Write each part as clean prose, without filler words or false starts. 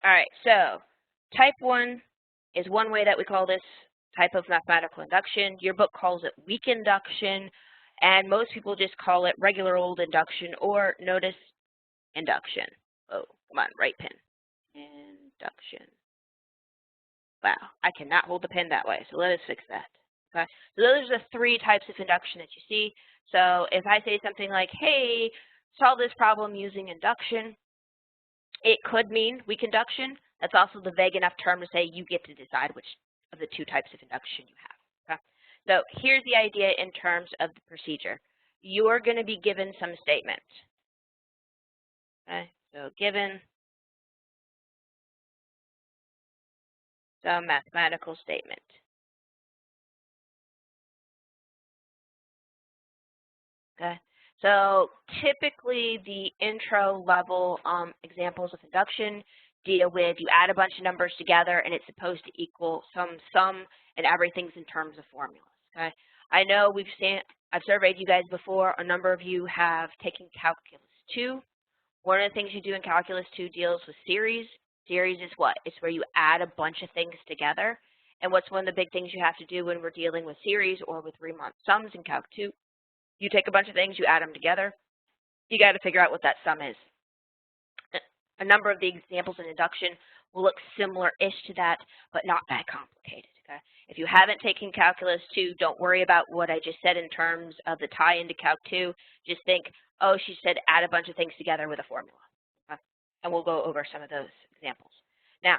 All right, so type 1 is one way that we call this type of mathematical induction. Your book calls it weak induction, and most people just call it regular old induction, or notice induction. Oh, come on, right pen. Induction. Wow, I cannot hold the pen that way, so let us fix that. Okay, so those are the 3 types of induction that you see. So if I say something like, hey, solve this problem using induction, it could mean weak induction. That's also the vague enough term to say you get to decide which of the 2 types of induction you have. Okay? So here's the idea in terms of the procedure. You're going to be given some statement. Okay? So given some mathematical statement. Okay? So typically the intro level examples of induction deal with you add a bunch of numbers together and it's supposed to equal some sum and everything's in terms of formulas. Okay? I know I've surveyed you guys before. A number of you have taken Calculus 2. One of the things you do in Calculus 2 deals with series. Series is what? It's where you add a bunch of things together. And what's one of the big things you have to do when we're dealing with series or with Riemann sums in Calc 2? You take a bunch of things, you add them together. You got to figure out what that sum is. A number of the examples in induction will look similar-ish to that, but not that complicated. Okay? If you haven't taken Calculus 2, don't worry about what I just said in terms of the tie into Calc 2. Just think, oh, she said add a bunch of things together with a formula. Okay? And we'll go over some of those examples. Now,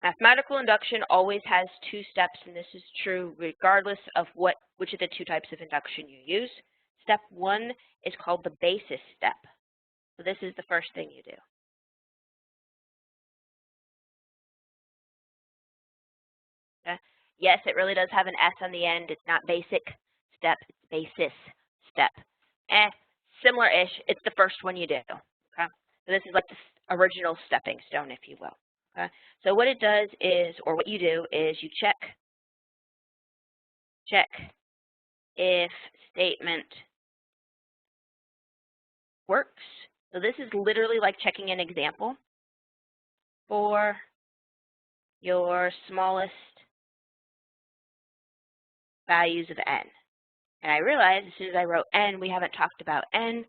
mathematical induction always has 2 steps, and this is true regardless of which of the 2 types of induction you use. Step 1 is called the basis step. So this is the first thing you do. Okay? Yes, it really does have an S on the end. It's not basic step, it's basis step. Similar-ish, it's the first one you do. Okay? So this is like the original stepping stone, if you will. Okay? So what it does is, or what you do is you check if statement works. So this is literally like checking an example for your smallest values of n. And I realized as soon as I wrote n, we haven't talked about n.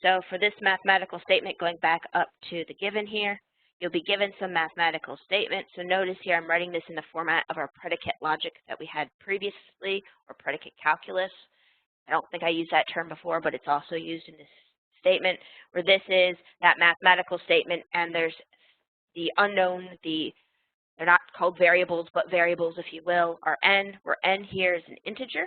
So for this mathematical statement, going back up to the given here, you'll be given some mathematical statement. So notice here I'm writing this in the format of our predicate logic that we had previously, or predicate calculus. I don't think I used that term before, but it's also used in this statement, where this is that mathematical statement, and there's the unknown, they're not called variables, but variables, if you will, are n, where n here is an integer.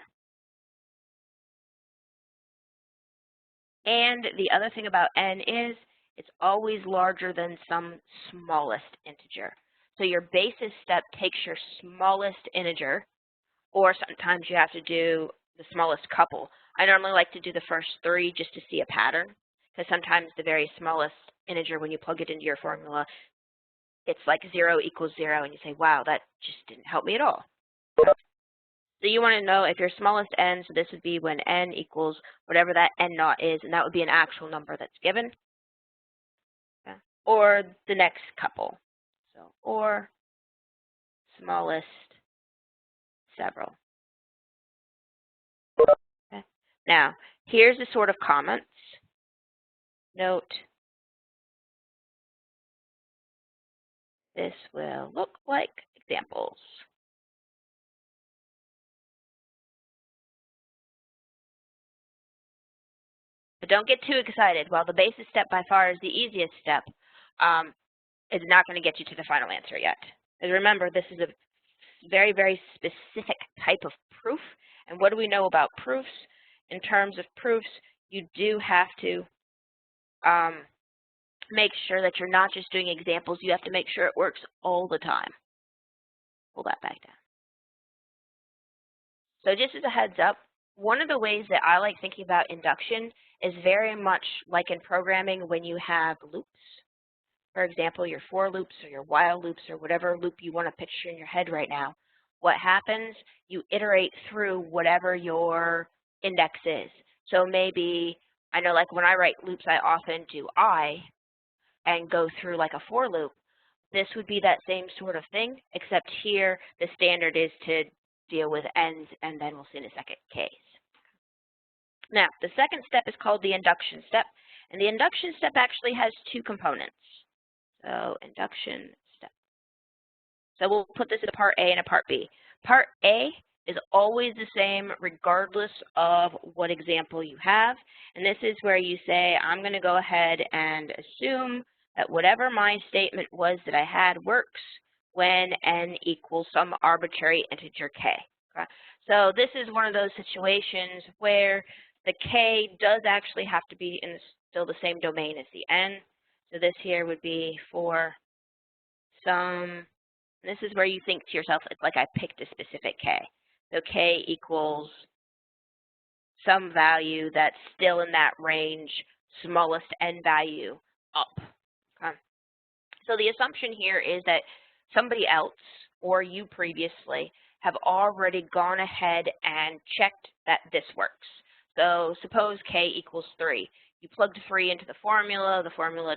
And the other thing about n is it's always larger than some smallest integer. So your basis step takes your smallest integer, or sometimes you have to do the smallest couple. I normally like to do the first 3 just to see a pattern, because sometimes the very smallest integer, when you plug it into your formula, it's like 0 equals 0, and you say, wow, that just didn't help me at all. So you want to know if your smallest n, so this would be when n equals whatever that n naught is, and that would be an actual number that's given, okay? Or the next couple. So, or smallest several. Okay. Now, here's the sort of comments. Note, this will look like examples. But don't get too excited. While the basis step by far is the easiest step, it's not going to get you to the final answer yet. Because remember, this is a very, very specific type of proof. And what do we know about proofs? In terms of proofs, you do have to make sure that you're not just doing examples. You have to make sure it works all the time. Pull that back down. So just as a heads up, one of the ways that I like thinking about induction is very much like in programming when you have loops. For example, your for loops or your while loops or whatever loop you want to picture in your head right now. What happens? You iterate through whatever your index is. So maybe, I know like when I write loops, I often do I and go through like a for loop. this would be that same sort of thing, except here the standard is to deal with ends, and then we'll see in a second case. Now, the second step is called the induction step, and the induction step actually has two components. So, induction step. So we'll put this in a part A and a part B. Part A is always the same regardless of what example you have, and this is where you say, I'm going to go ahead and assume that whatever my statement was that I had works when n equals some arbitrary integer k. Okay? So this is one of those situations where the k does actually have to be in still the same domain as the n. So this here would be for some, this is where you think to yourself, it's like I picked a specific k. So k equals some value that's still in that range, smallest n value up. Okay. So the assumption here is that somebody else or you previously have already gone ahead and checked that this works. So suppose k equals 3. You plugged 3 into the formula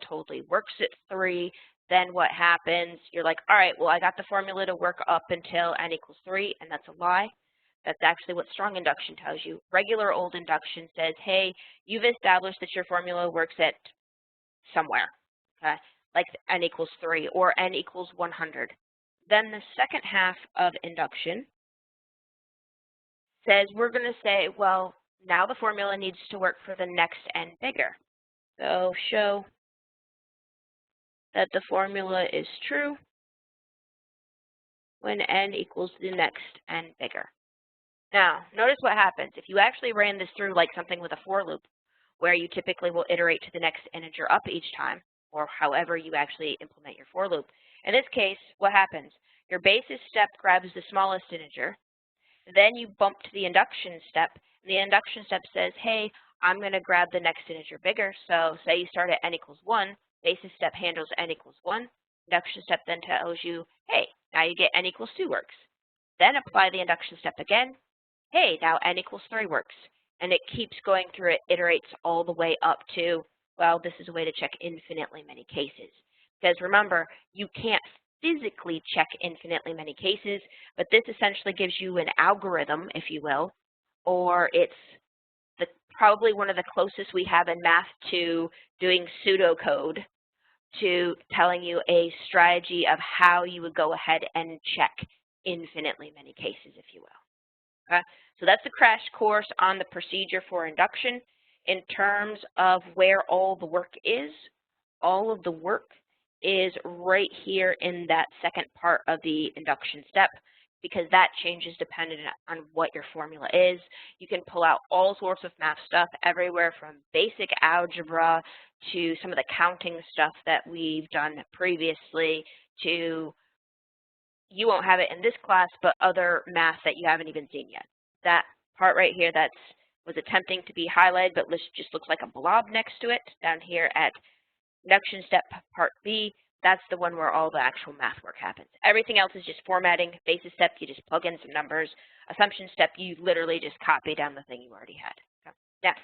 totally works at 3. Then what happens? You're like, all right, well, I got the formula to work up until n equals 3, and that's a lie. That's actually what strong induction tells you. Regular old induction says, hey, you've established that your formula works at somewhere, okay? Like n equals 3 or n equals 100. Then the second half of induction says we're going to say, well, now the formula needs to work for the next n bigger. So show that the formula is true when n equals the next n bigger. Now, notice what happens. If you actually ran this through like something with a for loop, where you typically will iterate to the next integer up each time, or however you actually implement your for loop. In this case, what happens? Your basis step grabs the smallest integer, then you bump to the induction step, and the induction step says, hey, I'm going to grab the next integer bigger. So say you start at n equals 1, basis step handles n equals 1, induction step then tells you, hey, now you get n equals 2 works. Then apply the induction step again, hey, now n equals 3 works. And it keeps going through, it iterates all the way up to, well, this is a way to check infinitely many cases. Because remember, you can't physically check infinitely many cases, but this essentially gives you an algorithm, if you will, or it's probably one of the closest we have in math to doing pseudocode, to telling you a strategy of how you would go ahead and check infinitely many cases, if you will. Okay? So that's the crash course on the procedure for induction. In terms of where all the work is, all of the work is right here in that second part of the induction step, because that changes depending on what your formula is. You can pull out all sorts of math stuff, everywhere from basic algebra to some of the counting stuff that we've done previously to, you won't have it in this class, but other math that you haven't even seen yet. That part right here that was attempting to be highlighted, but just looks like a blob next to it down here at induction step part B, that's the one where all the actual math work happens. Everything else is just formatting. Basis step, you just plug in some numbers. Assumption step, you literally just copy down the thing you already had. Okay. Now,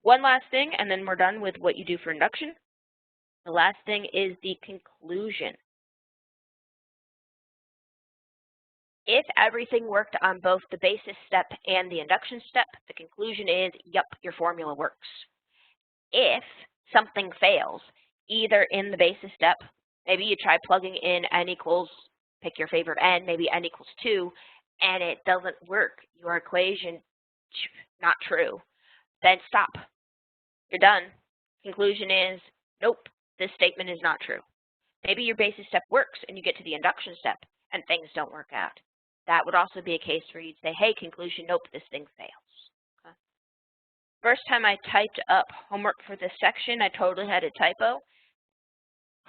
one last thing, and then we're done with what you do for induction. The last thing is the conclusion. If everything worked on both the basis step and the induction step, the conclusion is, yep, your formula works. If something fails, either in the basis step, maybe you try plugging in n equals, pick your favorite n, maybe n equals 2, and it doesn't work. Your equation, not true. Then stop. You're done. Conclusion is, nope, this statement is not true. Maybe your basis step works and you get to the induction step and things don't work out. That would also be a case where you'd say, hey, conclusion, nope, this thing fails. Okay. First time I typed up homework for this section, I totally had a typo.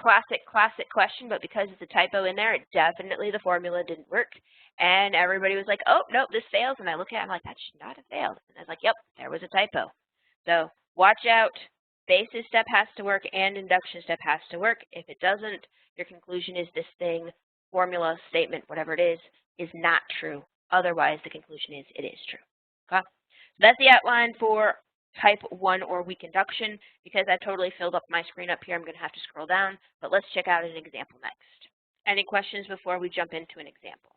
Classic question, but because it's a typo in there, definitely the formula didn't work. And everybody was like, oh, nope, this fails. And I look at it, I'm like, that should not have failed. And I was like, yep, there was a typo. So watch out. Basis step has to work and induction step has to work. If it doesn't, your conclusion is this thing, formula, statement, whatever it is not true. Otherwise, the conclusion is it is true. Okay? So that's the outline for type 1 or weak induction. Because I totally filled up my screen up here, I'm going to have to scroll down. But let's check out an example next. Any questions before we jump into an example?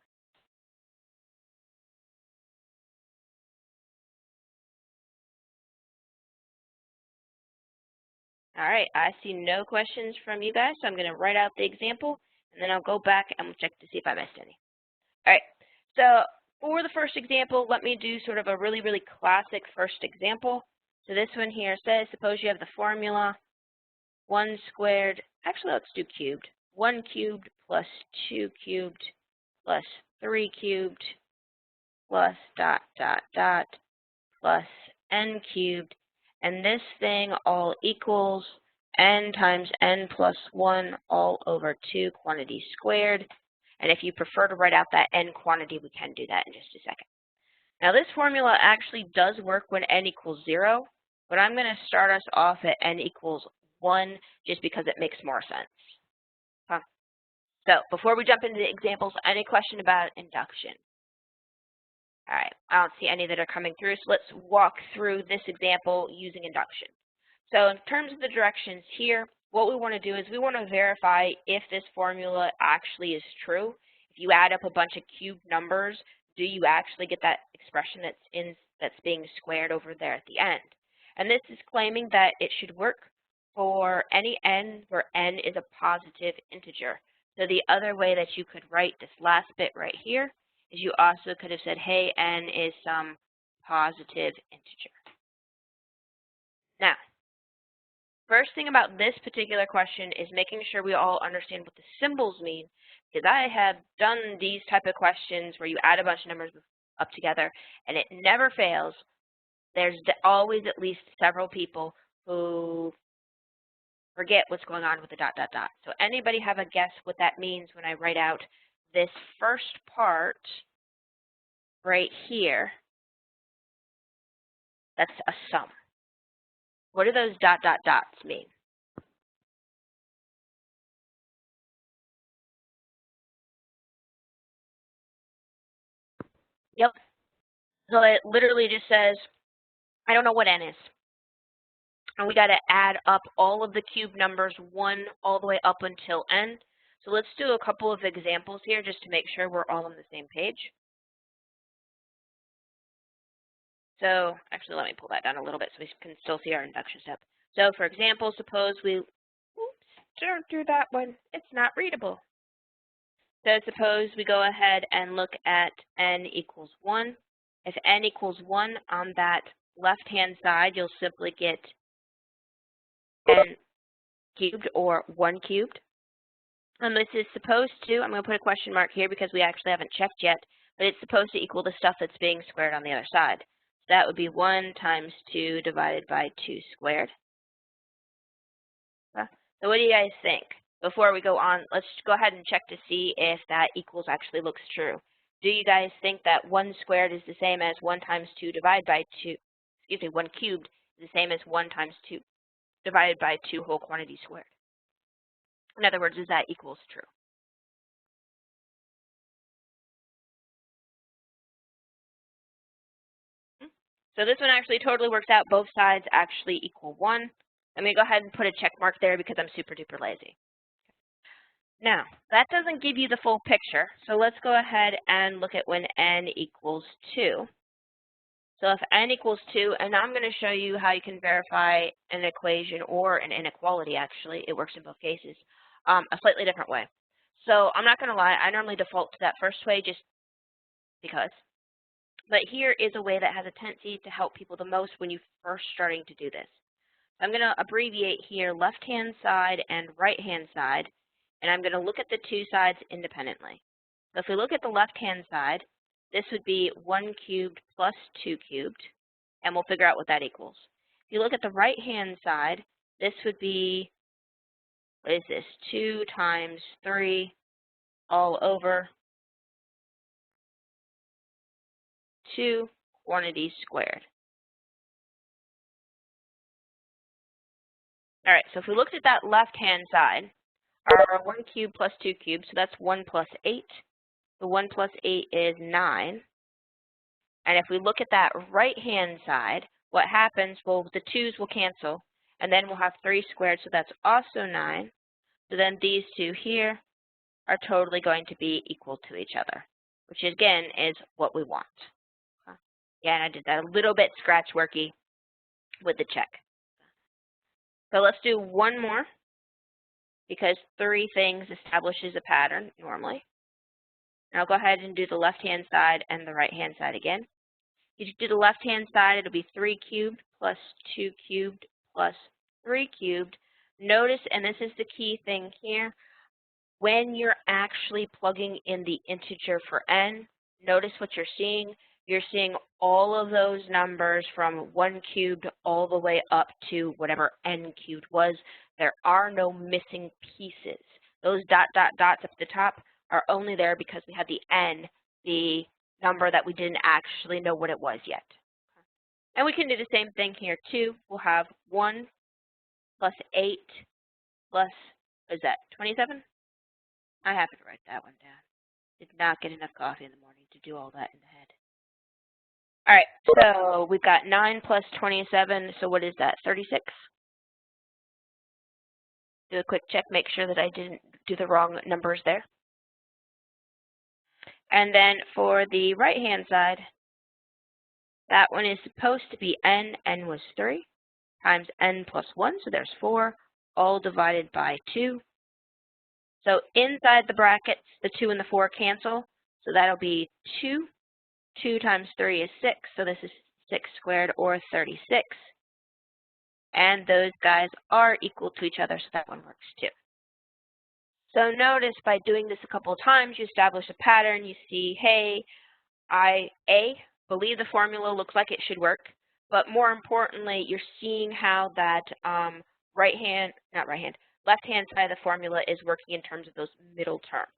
All right, I see no questions from you guys, so I'm going to write out the example, and then I'll go back and we'll check to see if I missed any. All right, so for the first example, let me do sort of a really, really classic first example. So this one here says, suppose you have the formula 1 squared, actually let's do cubed, 1 cubed plus 2 cubed plus 3 cubed plus dot, dot, dot, plus n cubed, and this thing all equals n times n plus 1 all over 2 quantity squared. And if you prefer to write out that n quantity, we can do that in just a second. Now this formula actually does work when n equals 0, but I'm going to start us off at n equals 1 just because it makes more sense. Huh. So before we jump into the examples, any question about induction? All right, I don't see any that are coming through, so let's walk through this example using induction. So in terms of the directions here, what we want to do is we want to verify if this formula actually is true. If you add up a bunch of cubed numbers, do you actually get that expression that's being squared over there at the end? And this is claiming that it should work for any n where n is a positive integer. So the other way that you could write this last bit right here is you also could have said, hey, n is some positive integer. Now, first thing about this particular question is making sure we all understand what the symbols mean, because I have done these type of questions where you add a bunch of numbers up together and it never fails. There's always at least several people who forget what's going on with the dot, dot, dot. So anybody have a guess what that means when I write out this first part right here? That's a sum. What do those dot, dot, dots mean? Yep. So it literally just says, I don't know what n is. And we got to add up all of the cube numbers 1 all the way up until n. So let's do a couple of examples here just to make sure we're all on the same page. So actually, let me pull that down a little bit so we can still see our induction step. So for example, suppose we, oops, don't do that one. It's not readable. So suppose we go ahead and look at n equals 1. If n equals 1 on that left-hand side, you'll simply get n cubed or 1 cubed. And this is supposed to, I'm going to put a question mark here because we actually haven't checked yet, but it's supposed to equal the stuff that's being squared on the other side. So that would be 1 times 2 divided by 2 squared. So what do you guys think? Before we go on, let's go ahead and check to see if that equals actually looks true. Do you guys think that 1 squared is the same as 1 times 2 divided by 2, excuse me, 1 cubed is the same as 1 times 2 divided by 2 whole quantity squared? In other words, is that equals true? So this one actually totally works out. Both sides actually equal 1. I'm going to go ahead and put a check mark there because I'm super duper lazy. Now, that doesn't give you the full picture, so let's go ahead and look at when n equals 2. So if n equals 2, and I'm going to show you how you can verify an equation or an inequality, actually. It works in both cases, a slightly different way. So I'm not going to lie, I normally default to that first way just because. But here is a way that has a tendency to help people the most when you're first starting to do this. I'm going to abbreviate here left-hand side and right-hand side, and I'm going to look at the two sides independently. So if we look at the left-hand side, this would be 1 cubed plus 2 cubed, and we'll figure out what that equals. If you look at the right-hand side, this would be, what is this, 2 times 3 all over 2 quantity squared. All right, so if we looked at that left-hand side, our 1 cubed plus 2 cubed, so that's 1 plus 8. The 1 plus 8 is 9. And if we look at that right-hand side, what happens, well, the 2's will cancel, and then we'll have 3 squared, so that's also 9. So then these two here are totally going to be equal to each other, which again is what we want. Again, I did that a little bit scratch worky with the check. So let's do one more, because 3 things establishes a pattern normally. And I'll go ahead and do the left-hand side and the right-hand side again. If you do the left-hand side, it'll be 3 cubed plus 2 cubed plus 3 cubed. Notice, and this is the key thing here, when you're actually plugging in the integer for n, notice what you're seeing. You're seeing all of those numbers from 1 cubed all the way up to whatever n cubed was. There are no missing pieces. Those dots up at the top are only there because we had the n, the number that we didn't actually know what it was yet. And we can do the same thing here too. We'll have 1 plus 8 plus, is that 27? I have to write that one down. Did not get enough coffee in the morning to do all that in the head. All right, so we've got 9 plus 27, so what is that, 36? Do a quick check, make sure that I didn't do the wrong numbers there. And then for the right-hand side, that one is supposed to be n was 3, times n plus 1, so there's 4, all divided by 2. So inside the brackets, the 2 and the 4 cancel, so that'll be 2. 2 times 3 is 6, so this is 6 squared, or 36. And those guys are equal to each other, so that one works too. So notice by doing this a couple of times, you establish a pattern. You see, hey, I believe the formula looks like it should work, but more importantly, you're seeing how that left-hand side of the formula is working in terms of those middle terms.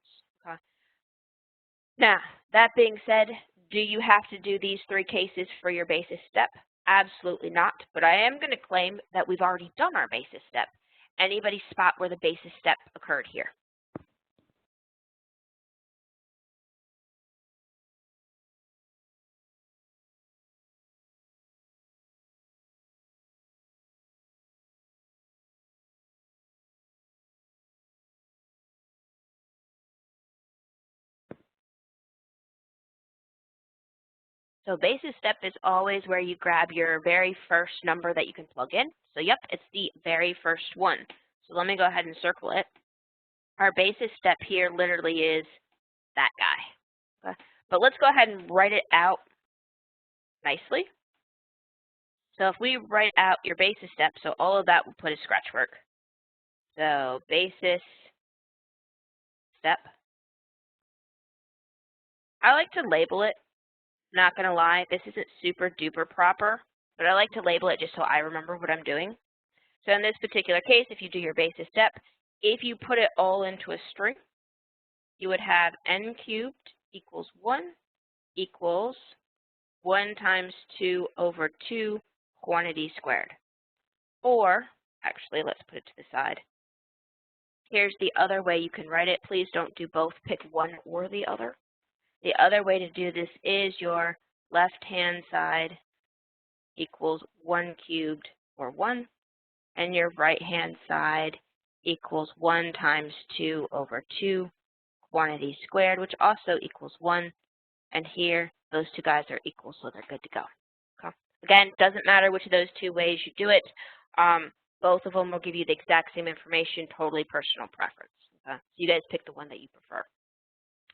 Okay? Now, that being said, do you have to do these 3 cases for your basis step? Absolutely not, but I am going to claim that we've already done our basis step. Anybody spot where the basis step occurred here? So basis step is always where you grab your very first number that you can plug in. So yep, it's the very first one. So let me go ahead and circle it. Our basis step here literally is that guy. Okay. But let's go ahead and write it out nicely. So if we write out your basis step, so all of that we'll put as scratch work. So basis step. I like to label it. Not going to lie, this isn't super duper proper, but I like to label it just so I remember what I'm doing. So in this particular case, if you do your basis step, if you put it all into a string, you would have n cubed equals 1 equals 1 times 2 over 2 quantity squared. Or, actually, let's put it to the side. Here's the other way you can write it. Please don't do both. Pick one or the other. The other way to do this is your left-hand side equals 1 cubed, or 1, and your right-hand side equals 1 times 2 over 2 quantity squared, which also equals 1. And here, those 2 guys are equal, so they're good to go. Okay. Again, doesn't matter which of those 2 ways you do it. Both of them will give you the exact same information, totally personal preference. Okay. So you guys pick the one that you prefer.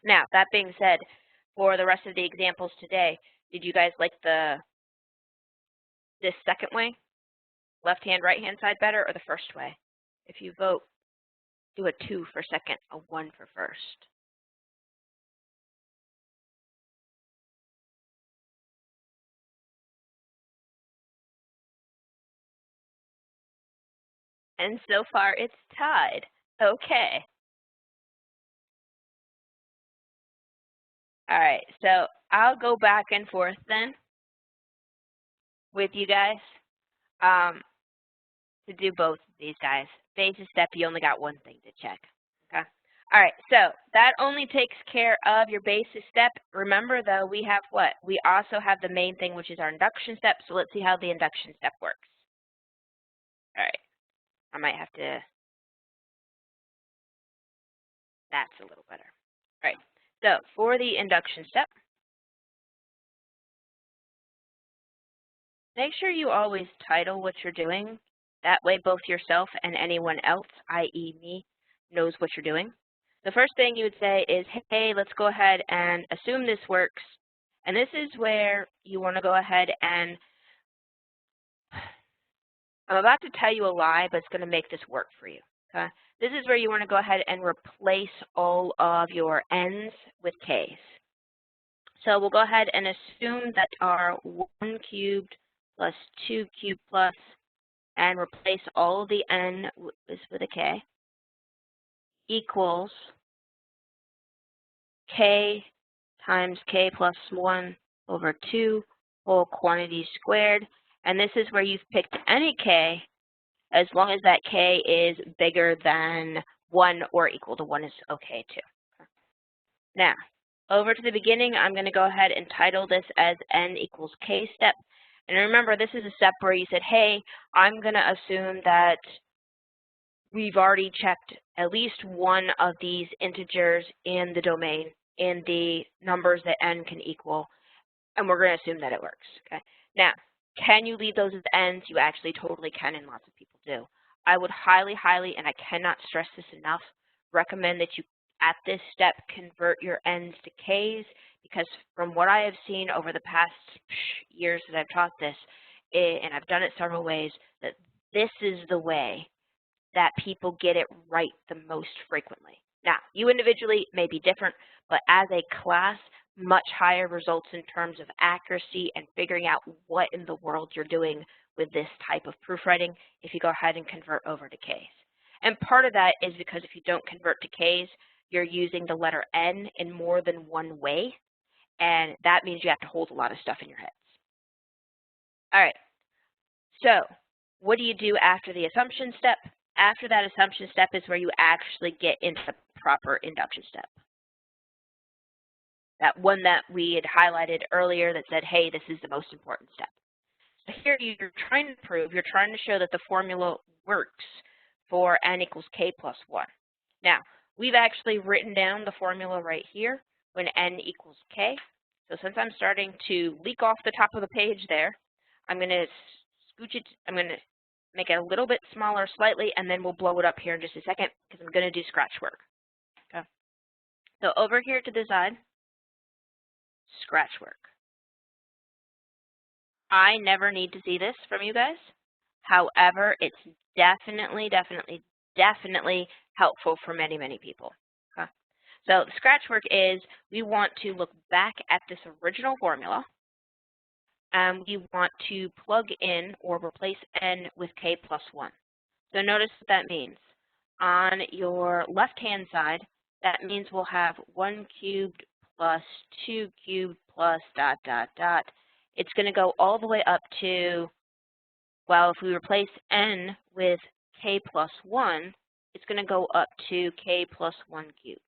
Now, that being said, for the rest of the examples today, did you guys like this second way, left-hand, right-hand side better, or the first way? If you vote, do a 2 for second, a 1 for first. And so far, it's tied. Okay. All right, so I'll go back and forth then with you guys to do both of these guys. Basis step, you only got one thing to check. Okay. All right, so that only takes care of your basis step. Remember, though, we have what? We also have the main thing, which is our induction step. So let's see how the induction step works. All right, I might have to. That's a little better. All right, so for the induction step, make sure you always title what you're doing. That way both yourself and anyone else, i.e. me, knows what you're doing. The first thing you would say is, hey, let's go ahead and assume this works. And this is where you want to go ahead and, I'm about to tell you a lie, but it's going to make this work for you. Okay? This is where you want to go ahead and replace all of your n's with k's. So we'll go ahead and assume that our 1 cubed plus 2 cubed plus, and replace all of the n with a k, equals k times k plus 1 over 2 whole quantity squared. And this is where you've picked any k, as long as that k is bigger than 1 or equal to 1 is okay too. Now, over to the beginning, I'm going to go ahead and title this as n equals k step. And remember, this is a step where you said, hey, I'm going to assume that we've already checked at least one of these integers in the domain, in the numbers that n can equal, and we're going to assume that it works. Okay. Now, can you leave those as n's? You actually totally can, and lots of people do. I would highly, and I cannot stress this enough, recommend that you, at this step, convert your n's to k's, because from what I have seen over the past years that I've taught this, and I've done it several ways, that this is the way that people get it right the most frequently. Now, you individually may be different, but as a class, much higher results in terms of accuracy and figuring out what in the world you're doing with this type of proofwriting if you go ahead and convert over to k's. And part of that is because if you don't convert to k's, you're using the letter n in more than one way, and that means you have to hold a lot of stuff in your heads. All right, so what do you do after the assumption step? After that assumption step is where you actually get into the proper induction step. That one that we had highlighted earlier that said, hey, this is the most important step. So here you're trying to prove, you're trying to show that the formula works for n equals k plus 1. Now, we've actually written down the formula right here when n equals k. So since I'm starting to leak off the top of the page there, I'm going to scooch it, I'm going to make it a little bit smaller slightly, and then we'll blow it up here in just a second because I'm going to do scratch work. Okay. So over here to the side, scratch work. I never need to see this from you guys. However, it's definitely helpful for many people. Okay. So the scratch work is we want to look back at this original formula, and we want to plug in or replace n with k plus 1. So notice what that means. On your left-hand side, that means we'll have 1 cubed plus 2 cubed plus ... It's going to go all the way up to, well, if we replace n with k plus 1, it's going to go up to k plus 1 cubed.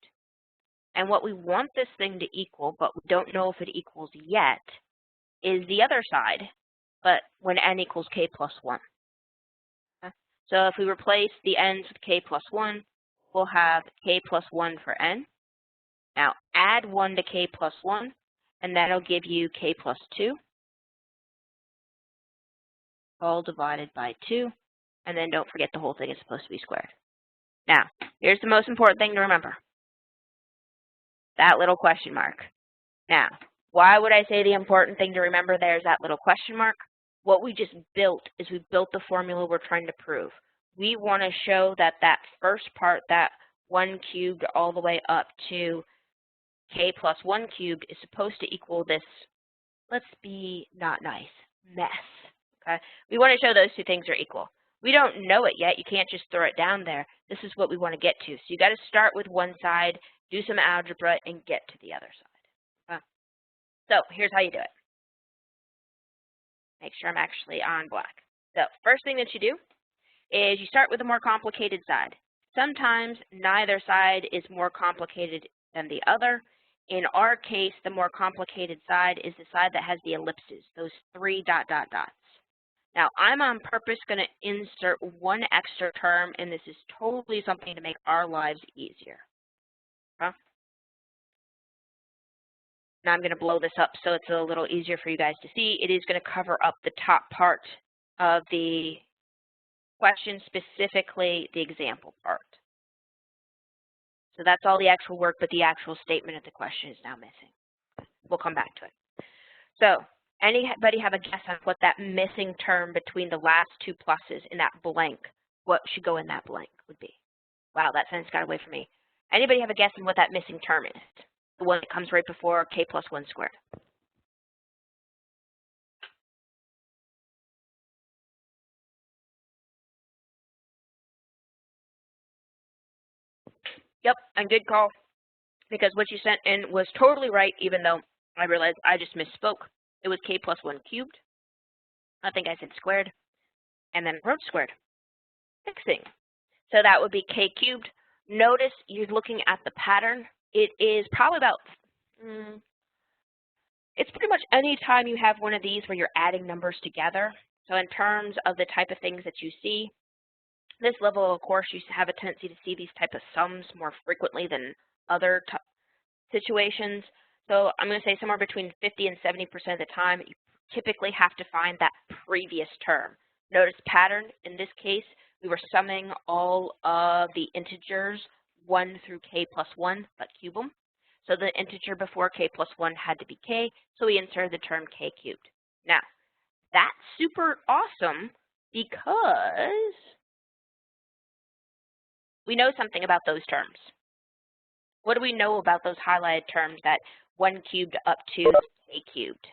And what we want this thing to equal, but we don't know if it equals yet, is the other side, but when n equals k plus 1. So if we replace the n's with k plus 1, we'll have k plus 1 for n. Now add 1 to k plus 1, and that'll give you k plus 2, all divided by 2. And then don't forget the whole thing is supposed to be squared. Now, here's the most important thing to remember. That little question mark. Now, why would I say the important thing to remember there is that little question mark? What we just built is we built the formula we're trying to prove. We want to show that that first part, that 1 cubed all the way up to k plus 1 cubed is supposed to equal this, let's be not nice, mess. Okay? We want to show those two things are equal. We don't know it yet. You can't just throw it down there. This is what we want to get to. So you got to start with one side, do some algebra, and get to the other side. Okay? So here's how you do it. Make sure I'm actually on black. So first thing that you do is you start with the more complicated side. Sometimes neither side is more complicated than the other. In our case, the more complicated side is the side that has the ellipses, those 3 ... Now, I'm on purpose going to insert one extra term, and this is totally something to make our lives easier. Okay? Now I'm going to blow this up so it's a little easier for you guys to see. It is going to cover up the top part of the question, specifically the example part. So that's all the actual work, but the actual statement of the question is now missing. We'll come back to it. So anybody have a guess on what that missing term between the last two pluses in that blank, what should go in that blank would be? Wow, that sentence got away from me. Anybody have a guess on what that missing term is? The one that comes right before k plus 1 squared. Yep, and good call, because what you sent in was totally right, even though I realized I just misspoke. It was k plus 1 cubed. I think I said squared, and then wrote squared. Fixing. So that would be k cubed. Notice you're looking at the pattern. It is probably about, it's pretty much any time you have one of these where you're adding numbers together. So in terms of the type of things that you see, this level, of course, you have a tendency to see these type of sums more frequently than other situations. So I'm going to say somewhere between 50 and 70% of the time, you typically have to find that previous term. Notice pattern. In this case, we were summing all of the integers 1 through k plus 1, but cube them. So the integer before k plus 1 had to be k, so we inserted the term k cubed. Now, that's super awesome because we know something about those terms. What do we know about those highlighted terms, that 1 cubed up to k cubed?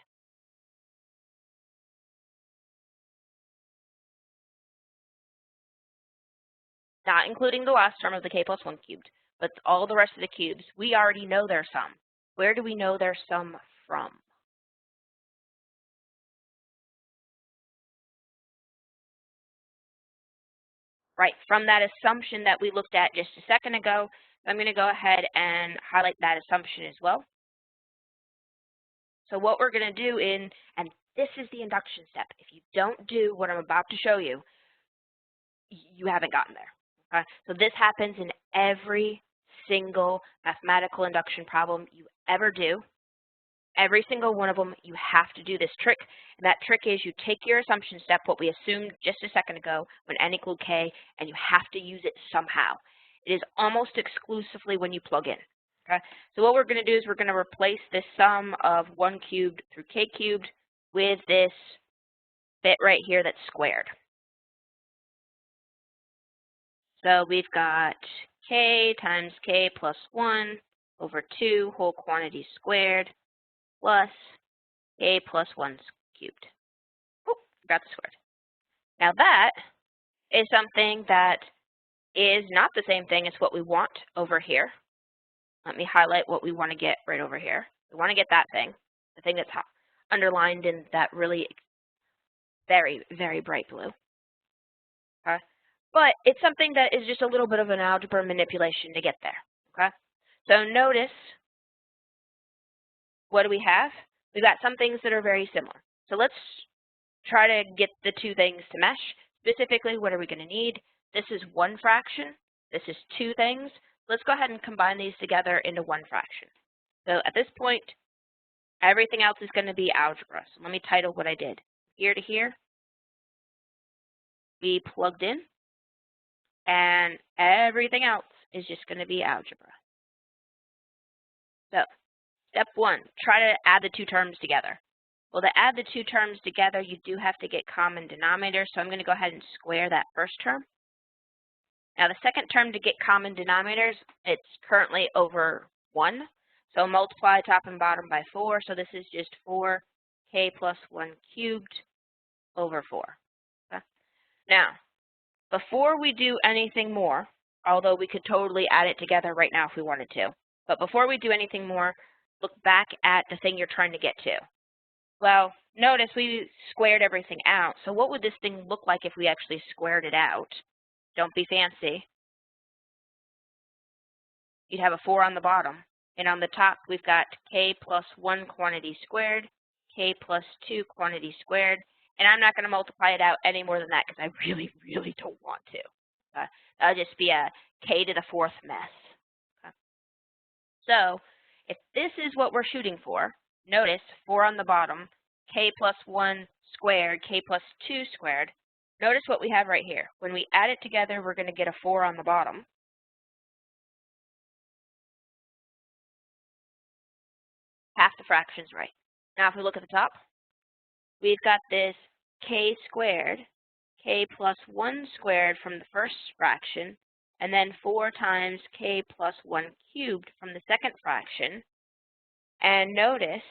Not including the last term of the k plus 1 cubed, but all the rest of the cubes, we already know their sum. Where do we know their sum from? Right, from that assumption that we looked at just a second ago. I'm going to go ahead and highlight that assumption as well. So what we're going to do and this is the induction step. If you don't do what I'm about to show you, you haven't gotten there. Okay? So this happens in every single mathematical induction problem you ever do. Every single one of them, you have to do this trick. And that trick is you take your assumption step, what we assumed just a second ago, when n equaled k, and you have to use it somehow. It is almost exclusively when you plug in. Okay? So what we're going to do is we're going to replace this sum of 1 cubed through k cubed with this bit right here that's squared. So we've got k times k plus 1 over 2 whole quantity squared plus k plus 1 cubed. Oh, forgot the squared. Now that is something that is not the same thing as what we want over here. Let me highlight what we want to get right over here. We want to get that thing, the thing that's underlined in that really very, very bright blue. Okay? But it's something that is just a little bit of an algebra manipulation to get there. Okay? So notice, what do we have? We've got some things that are very similar. So let's try to get the two things to mesh. Specifically, what are we going to need? This is one fraction. This is two things. Let's go ahead and combine these together into one fraction. So at this point, everything else is going to be algebra. So let me title what I did. Here to here, we plugged in, and everything else is just going to be algebra. So step one, try to add the two terms together. Well, to add the two terms together, you do have to get common denominators, so I'm going to go ahead and square that first term. Now, the second term to get common denominators, it's currently over 1. So multiply top and bottom by 4. So this is just 4k plus 1 cubed over 4. Okay? Now, before we do anything more, although we could totally add it together right now if we wanted to, but before we do anything more, look back at the thing you're trying to get to. Well, notice we squared everything out. So what would this thing look like if we actually squared it out? Don't be fancy. You'd have a 4 on the bottom. And on the top, we've got k plus 1 quantity squared, k plus 2 quantity squared. And I'm not going to multiply it out any more than that because I really, really don't want to. That'll just be a k to the 4th mess. Okay. So if this is what we're shooting for, notice 4 on the bottom, k plus 1 squared, k plus 2 squared. Notice what we have right here. When we add it together, we're going to get a 4 on the bottom. Half the fraction's right. Now if we look at the top, we've got this k squared, k plus 1 squared from the first fraction, and then 4 times k plus 1 cubed from the second fraction. And notice,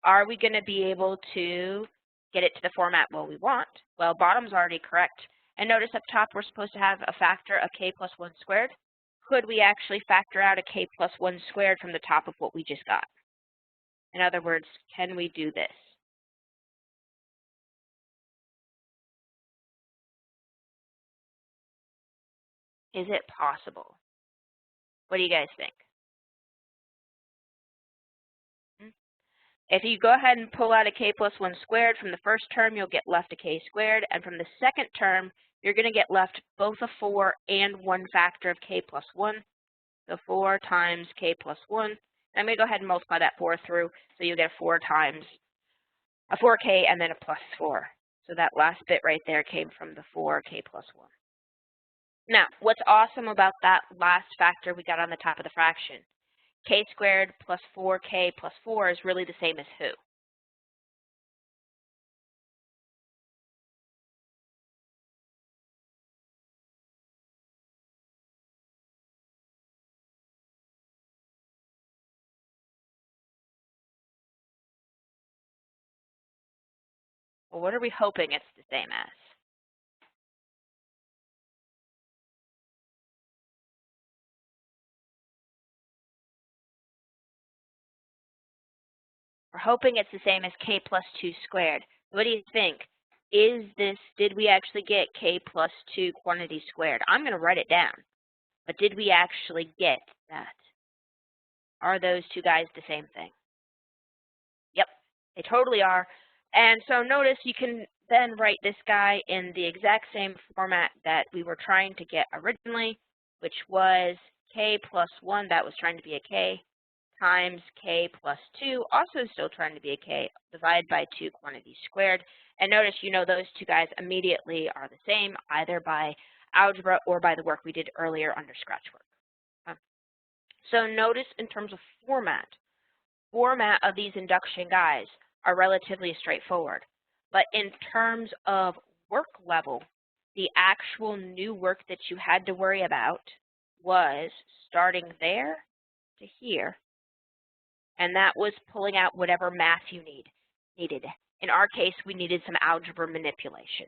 are we going to be able to get it to the format we want? Well, bottom's already correct. And notice up top, we're supposed to have a factor of k plus 1 squared. Could we actually factor out a k plus 1 squared from the top of what we just got? In other words, can we do this? Is it possible? What do you guys think? If you go ahead and pull out a k plus 1 squared from the first term, you'll get left a k squared. And from the second term, you're going to get left both a 4 and 1 factor of k plus 1. So 4 times k plus 1. And I'm going to go ahead and multiply that 4 through, so you get a 4 times a 4k and then a plus 4. So that last bit right there came from the 4k plus 1. Now, what's awesome about that last factor we got on the top of the fraction? K squared plus 4k plus 4 is really the same as who? Well, what are we hoping it's the same as? We're hoping it's the same as k plus 2 squared. What do you think? Did we actually get k plus 2 quantity squared? I'm going to write it down. But did we actually get that? Are those two guys the same thing? Yep, they totally are. And so notice you can then write this guy in the exact same format that we were trying to get originally, which was k plus 1, that was trying to be a k, times k plus 2, also still trying to be a k, divided by 2 quantity squared. And notice, you know, those two guys immediately are the same, either by algebra or by the work we did earlier under scratch work. So notice in terms of format of these induction guys are relatively straightforward. But in terms of work level, the actual new work that you had to worry about was starting there to here. And that was pulling out whatever math you needed. In our case, we needed some algebra manipulation.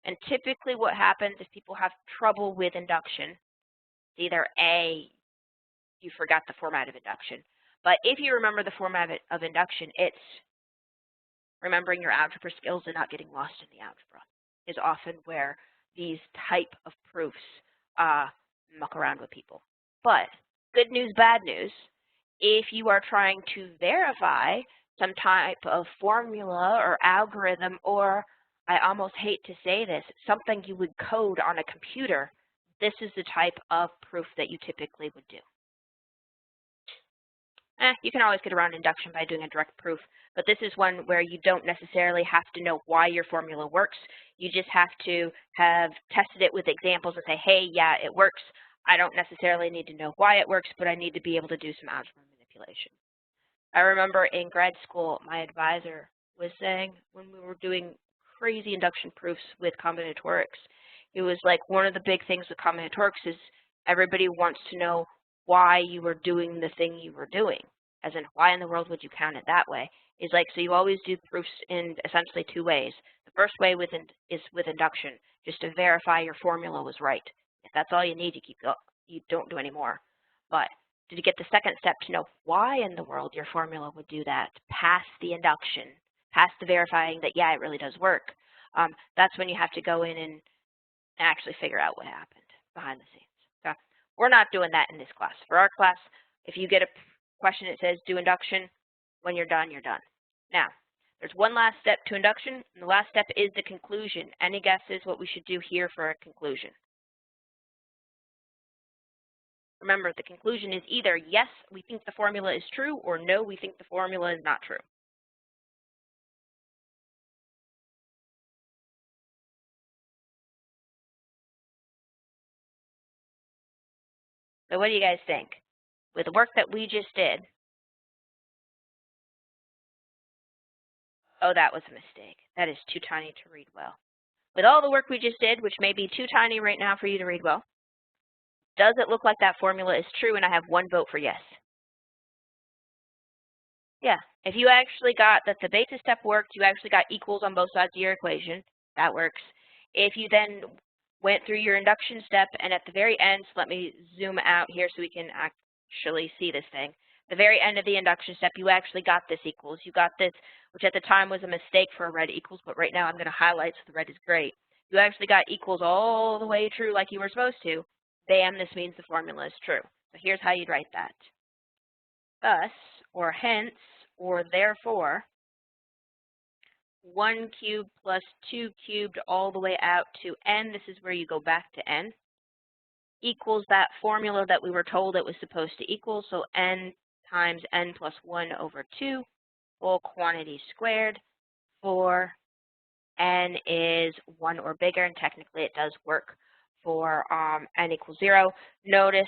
And typically what happens if people have trouble with induction, it's either A, you forgot the format of induction. But if you remember the format of induction, it's remembering your algebra skills and not getting lost in the algebra is often where these type of proofs muck around with people. But good news, bad news, if you are trying to verify some type of formula or algorithm, or I almost hate to say this, something you would code on a computer, this is the type of proof that you typically would do. You can always get around induction by doing a direct proof, but this is one where you don't necessarily have to know why your formula works. You just have to have tested it with examples and say, hey, yeah, it works. I don't necessarily need to know why it works, but I need to be able to do some algebra manipulation. I remember in grad school, my advisor was saying when we were doing crazy induction proofs with combinatorics, it was like one of the big things with combinatorics is everybody wants to know why you were doing the thing you were doing, as in why in the world would you count it that way? Is like, so you always do proofs in essentially 2 ways. The first way is with induction, just to verify your formula was right. If that's all you need, you don't do any more. But to get the second step to know why in the world your formula would do that, past the induction, past the verifying that, yeah, it really does work, that's when you have to go in and actually figure out what happened behind the scenes. Okay? We're not doing that in this class. For our class, if you get a question that says do induction, when you're done, you're done. Now, there's one last step to induction, and the last step is the conclusion. Any guesses what we should do here for a conclusion? Remember, the conclusion is either yes, we think the formula is true, or no, we think the formula is not true. So what do you guys think? With the work that we just did, oh, that was a mistake. That is too tiny to read well. With all the work we just did, which may be too tiny right now for you to read well, does it look like that formula is true? And I have 1 vote for yes. Yeah, if you actually got that the basis step worked, you actually got equals on both sides of your equation, that works. If you then went through your induction step and at the very end, so let me zoom out here so we can actually see this thing. The very end of the induction step, you actually got this equals. You got this, which at the time was a mistake for a red equals, but right now I'm going to highlight so the red is great. You actually got equals all the way true like you were supposed to. Bam, this means the formula is true. So here's how you'd write that. Thus, or hence, or therefore, 1 cubed plus 2 cubed all the way out to n, this is where you go back to n, equals that formula that we were told it was supposed to equal, so n times n plus 1 over 2, whole quantity squared, for n is 1 or bigger, and technically it does work for n equals 0. Notice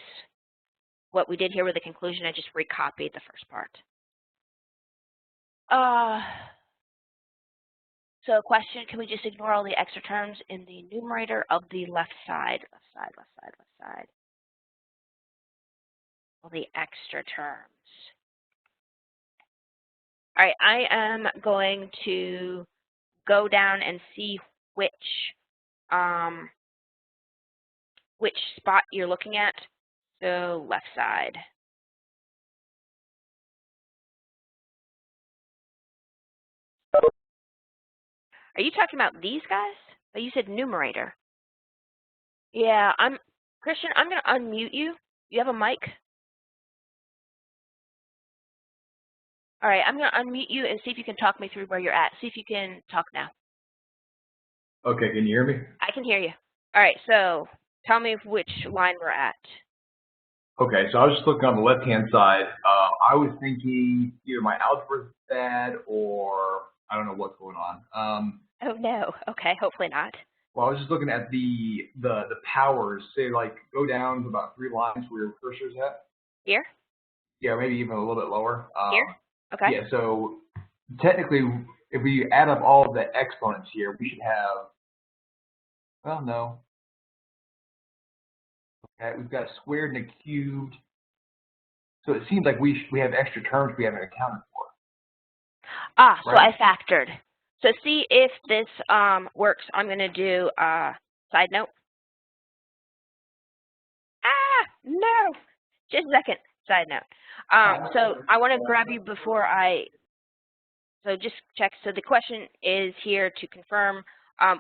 what we did here with the conclusion, I just recopied the first part. So question, can we just ignore all the extra terms in the numerator of the left side? Left side, left side, left side. All the extra terms. All right, I am going to go down and see which spot you're looking at. So left side. Are you talking about these guys? Oh, you said numerator. Yeah, Christian, I'm going to unmute you. You have a mic? All right, I'm going to unmute you and see if you can talk me through where you're at. See if you can talk now. Okay, can you hear me? I can hear you. All right, so tell me which line we're at. Okay, so I was just looking on the left-hand side. I was thinking either my algebra is bad or I don't know what's going on. Oh, no. Okay, hopefully not. Well, I was just looking at the powers. Say, like, go down to about 3 lines where your cursor's at. Here? Yeah, maybe even a little bit lower. Here? Okay. Yeah, so technically, if we add up all of the exponents here, we should have, well, no. Okay, we've got a squared and a cubed. So it seems like we have extra terms we haven't accounted for. Ah, so right? I factored. So see if this works. I'm going to do a side note. Ah, no. Just a second. Side note. So I want to grab you before so just check. So the question is here to confirm.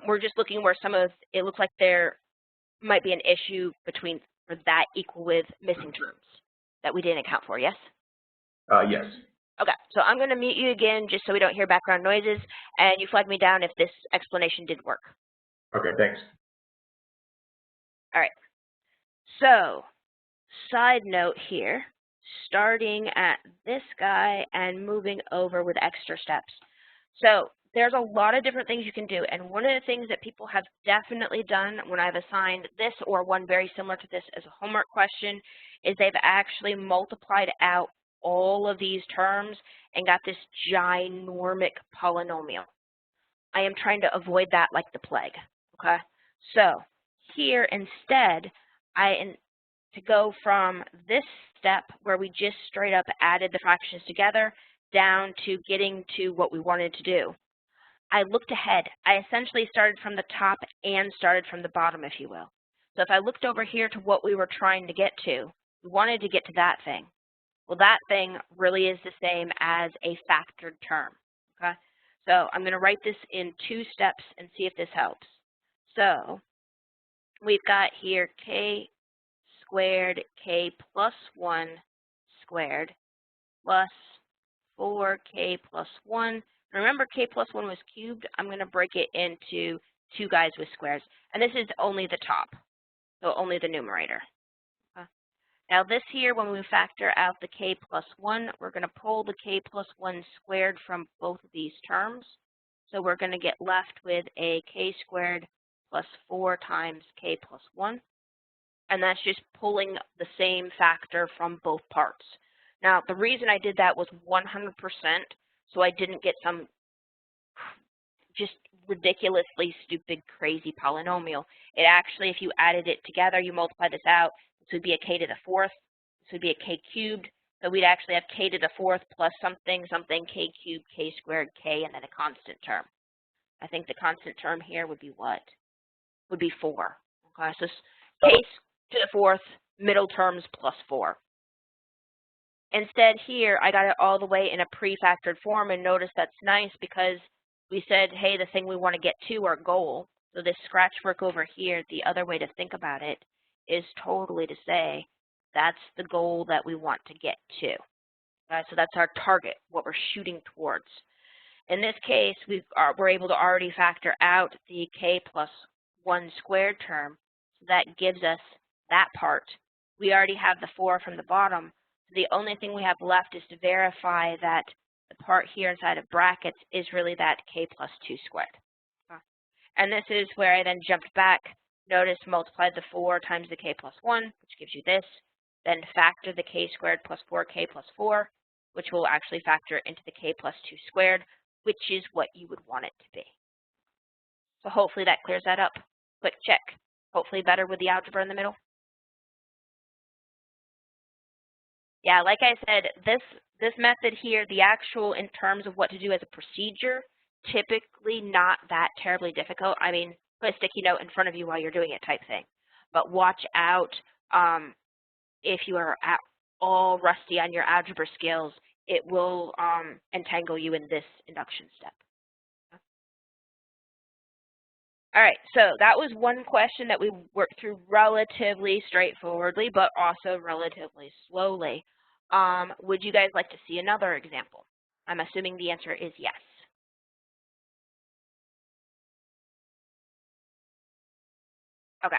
We're just looking where it looks like there might be an issue for that equal with missing terms that we didn't account for, yes? Yes. Okay, so I'm going to mute you again just so we don't hear background noises, and you flag me down if this explanation didn't work. Okay, thanks. All right, so side note here, starting at this guy and moving over with extra steps. So there's a lot of different things you can do, and one of the things that people have definitely done when I've assigned this or one very similar to this as a homework question is they've actually multiplied out all of these terms and got this ginormic polynomial. I am trying to avoid that like the plague, okay? So here instead, to go from this step where we just straight up added the fractions together down to getting to what we wanted to do. I looked ahead. I essentially started from the top and started from the bottom, if you will. So if I looked over here to what we were trying to get to, we wanted to get to that thing. Well, that thing really is the same as a factored term, okay? So I'm going to write this in 2 steps and see if this helps. So we've got here k squared k plus 1 squared plus 4k plus 1. Remember, k plus 1 was cubed. I'm going to break it into 2 guys with squares. And this is only the top, so only the numerator. Now this here, when we factor out the k plus 1, we're going to pull the k plus 1 squared from both of these terms. So we're going to get left with a k squared plus 4 times k plus 1. And that's just pulling the same factor from both parts. Now, the reason I did that was 100%, so I didn't get some just ridiculously stupid, crazy polynomial. It actually, if you added it together, you multiply this out, this would be a k to the 4th, this would be a k cubed, so we'd actually have k to the 4th plus something, something, k cubed, k squared, k, and then a constant term. I think the constant term here would be what? Would be 4. Okay, so k to the 4th, middle terms plus 4. Instead here, I got it all the way in a pre-factored form, and notice that's nice because we said, hey, the thing we want to get to, our goal. So this scratch work over here, the other way to think about it is totally to say that's the goal that we want to get to. So that's our target, what we're shooting towards. In this case, we're able to already factor out the k plus 1 squared term. So that gives us that part. We already have the 4 from the bottom. So the only thing we have left is to verify that the part here inside of brackets is really that k plus 2 squared. And this is where I then jumped back. Notice multiplied the 4 times the k plus 1, which gives you this. Then factor the k squared plus 4k plus 4, which will actually factor into the k plus 2 squared, which is what you would want it to be. So hopefully that clears that up. Quick check. Hopefully better with the algebra in the middle. Yeah, like I said, this method here, the actual in terms of what to do as a procedure, typically not that terribly difficult. I mean, put a sticky note in front of you while you're doing it type thing. But watch out if you are at all rusty on your algebra skills, it will entangle you in this induction step. All right, so that was one question that we worked through relatively straightforwardly, but also relatively slowly. Would you guys like to see another example? I'm assuming the answer is yes. Okay.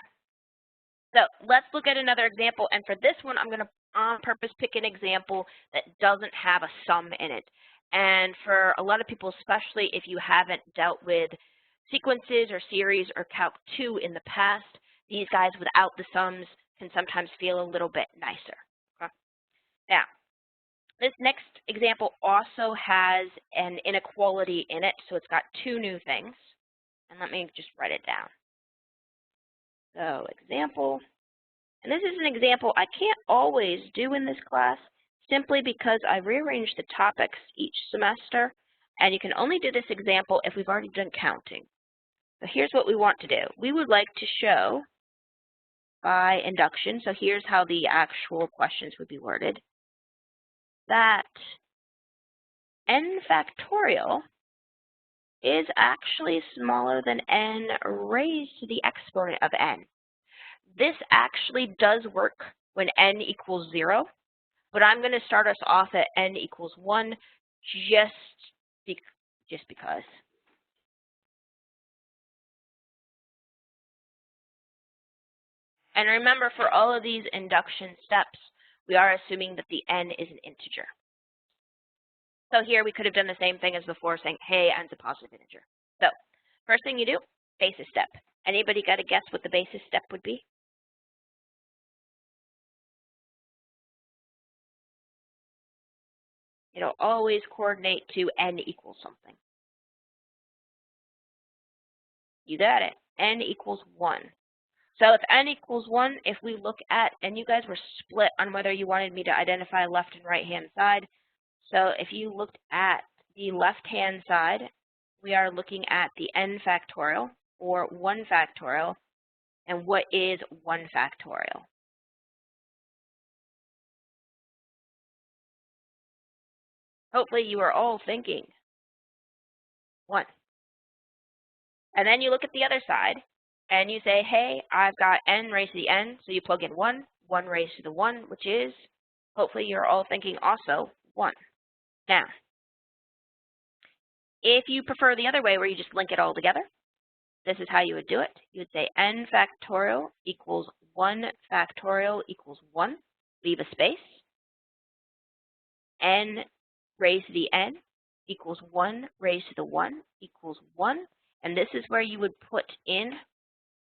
So let's look at another example, and for this one, I'm going to on purpose pick an example that doesn't have a sum in it. And for a lot of people, especially if you haven't dealt with sequences or series or Calc 2 in the past, these guys without the sums can sometimes feel a little bit nicer. Okay? Now, this next example also has an inequality in it, so it's got two new things. And let me just write it down. So example, and this is an example I can't always do in this class simply because I rearranged the topics each semester, and you can only do this example if we've already done counting. So here's what we want to do. We would like to show by induction, so here's how the actual questions would be worded, that n factorial is actually smaller than n raised to the exponent of n. This actually does work when n equals 0, but I'm going to start us off at n equals 1 just because. And remember, for all of these induction steps, we are assuming that the n is an integer. So here we could have done the same thing as before, saying, hey, n's a positive integer. So first thing you do, basis step. Anybody got a guess what the basis step would be? It'll always coordinate to n equals something. You got it. N equals 1. So if n equals 1, if we look at, and you guys were split on whether you wanted me to identify left and right-hand side. So if you looked at the left-hand side, we are looking at the n factorial, or 1 factorial. And what is 1 factorial? Hopefully you are all thinking 1. And then you look at the other side, and you say, hey, I've got n raised to the n, so you plug in 1, 1 raised to the 1, which is, hopefully you're all thinking also 1. Now, if you prefer the other way where you just link it all together, this is how you would do it. You would say n factorial equals 1 factorial equals 1. leave a space, n raised to the n equals 1 raised to the 1 equals 1. And this is where you would put in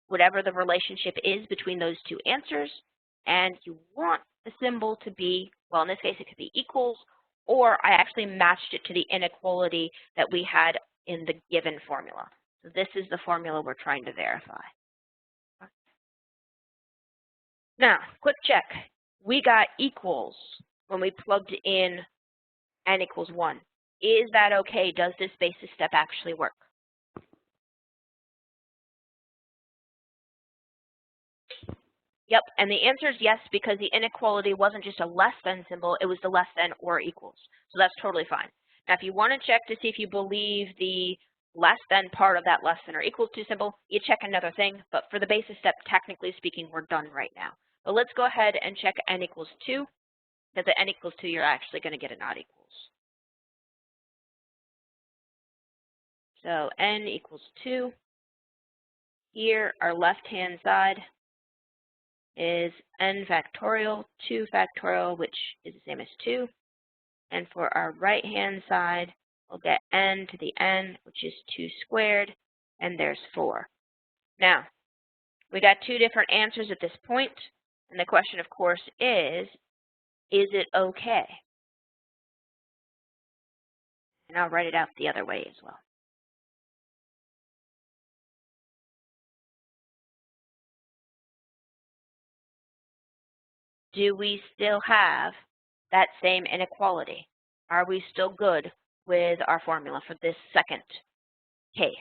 whatever the relationship is between those two answers. And you want the symbol to be, well, in this case, it could be equals, or I actually matched it to the inequality that we had in the given formula. So this is the formula we're trying to verify. Now, quick check. We got equals when we plugged in n equals 1. Is that okay? Does this basis step actually work? Yep, and the answer is yes, because the inequality wasn't just a less than symbol, it was the less than or equals. So that's totally fine. Now, if you want to check to see if you believe the less than part of that less than or equals to symbol, you check another thing. But for the basis step, technically speaking, we're done right now. But let's go ahead and check n equals 2, because at n equals 2, you're actually going to get a not equals. So n equals 2. Here, our left-hand side is n factorial, 2 factorial, which is the same as 2. And for our right-hand side, we'll get n to the n, which is 2 squared, and there's 4. Now, we got two different answers at this point, and the question, of course, is it okay? And I'll write it out the other way as well. Do we still have that same inequality? Are we still good with our formula for this second case?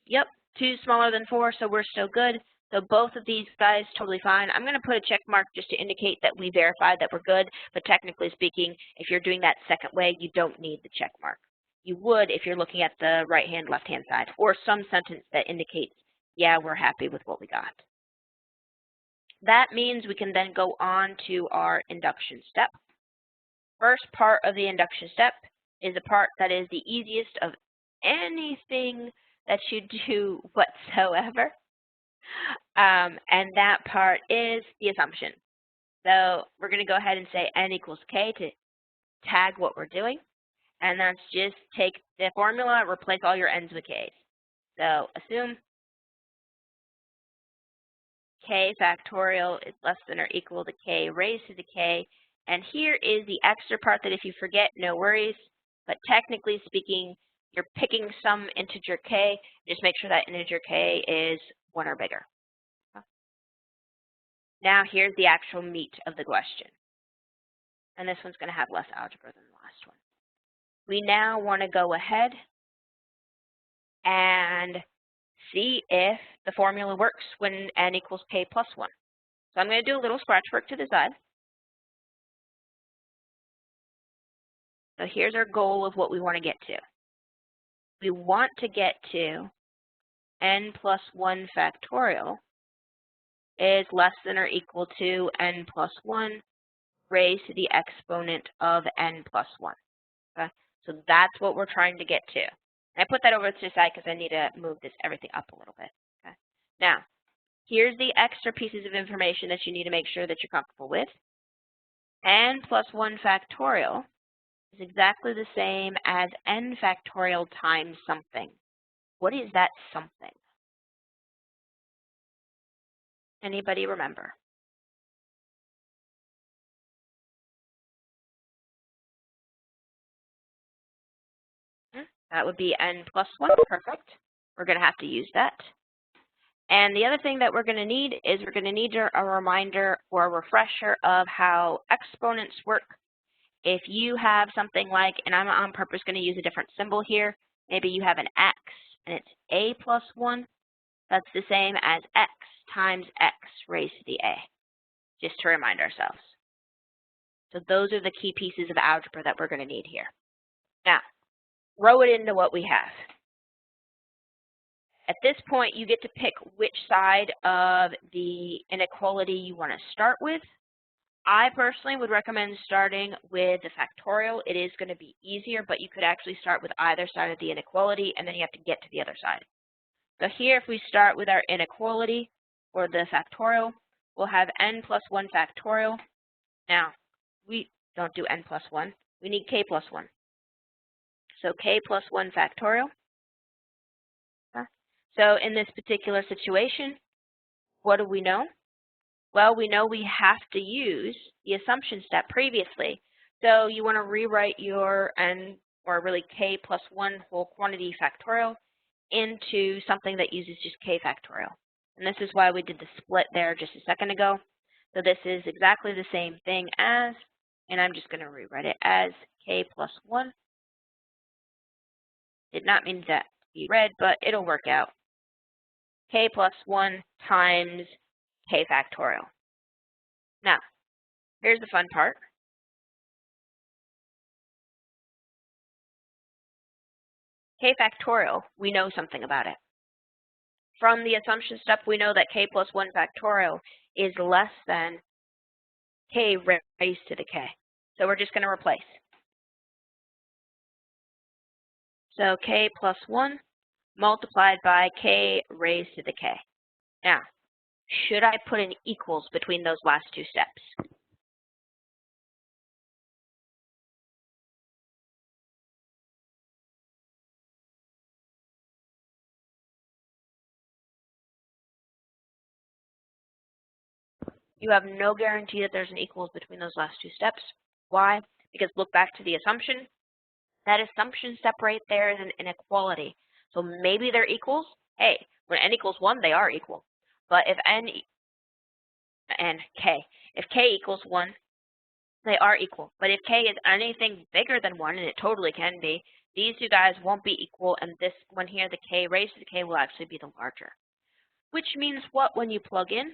Yep, 2 smaller than 4, so we're still good. So both of these guys, totally fine. I'm going to put a check mark just to indicate that we verified that we're good, but technically speaking, if you're doing that second way, you don't need the check mark. You would if you're looking at the right-hand, left-hand side, or some sentence that indicates, yeah, we're happy with what we got. That means we can then go on to our induction step. First part of the induction step is a part that is the easiest of anything that you do whatsoever. And that part is the assumption. So we're going to go ahead and say n equals k to tag what we're doing. And that's just take the formula, replace all your n's with k's. So assume k factorial is less than or equal to k raised to the k. And here is the extra part that if you forget, no worries. But technically speaking, you're picking some integer k. Just make sure that integer k is 1 or bigger. Now here's the actual meat of the question. And this one's going to have less algebra than the last one. We now want to go ahead and see if the formula works when n equals k plus 1. So I'm going to do a little scratch work to the side. So here's our goal of what we want to get to. We want to get to n plus 1 factorial is less than or equal to n plus 1 raised to the exponent of n plus 1. Okay? So that's what we're trying to get to. And I put that over to the side because I need to move everything up a little bit. Okay? Now, here's the extra pieces of information that you need to make sure that you're comfortable with. N plus 1 factorial is exactly the same as n factorial times something. What is that something? Anybody remember? That would be n plus 1. Perfect. We're going to have to use that. And the other thing that we're going to need is we're going to need a reminder or a refresher of how exponents work. If you have something like, and I'm on purpose going to use a different symbol here, maybe you have an x and it's a plus 1, that's the same as x times x raised to the a, just to remind ourselves. So those are the key pieces of algebra that we're going to need here. Now, throw it into what we have. At this point, you get to pick which side of the inequality you want to start with. I personally would recommend starting with the factorial. It is going to be easier, but you could actually start with either side of the inequality, and then you have to get to the other side. So here, if we start with our inequality, or the factorial, we'll have n plus 1 factorial. Now, we don't do n plus 1. We need k plus 1. So k plus 1 factorial. So in this particular situation, what do we know? Well, we know we have to use the assumption step previously. So you want to rewrite your n, or really k plus 1 whole quantity factorial, into something that uses just k factorial. And this is why we did the split there just a second ago. So this is exactly the same thing as, and I'm just going to rewrite it as k plus 1. Did not mean that to be read, but it'll work out. K plus 1 times k factorial. Now, here's the fun part. K factorial, we know something about it. From the assumption step, we know that k plus 1 factorial is less than k raised to the k. So we're just going to replace. So k plus 1 multiplied by k raised to the k. Now, should I put an equals between those last two steps? You have no guarantee that there's an equals between those last two steps. Why? Because look back to the assumption. That assumption step right there is an inequality. So maybe they're equals. Hey, when n equals 1, they are equal. But if n and k, if k equals 1, they are equal. But if k is anything bigger than 1, and it totally can be, these two guys won't be equal, and this one here, the k raised to the k, will actually be the larger. Which means what when you plug in?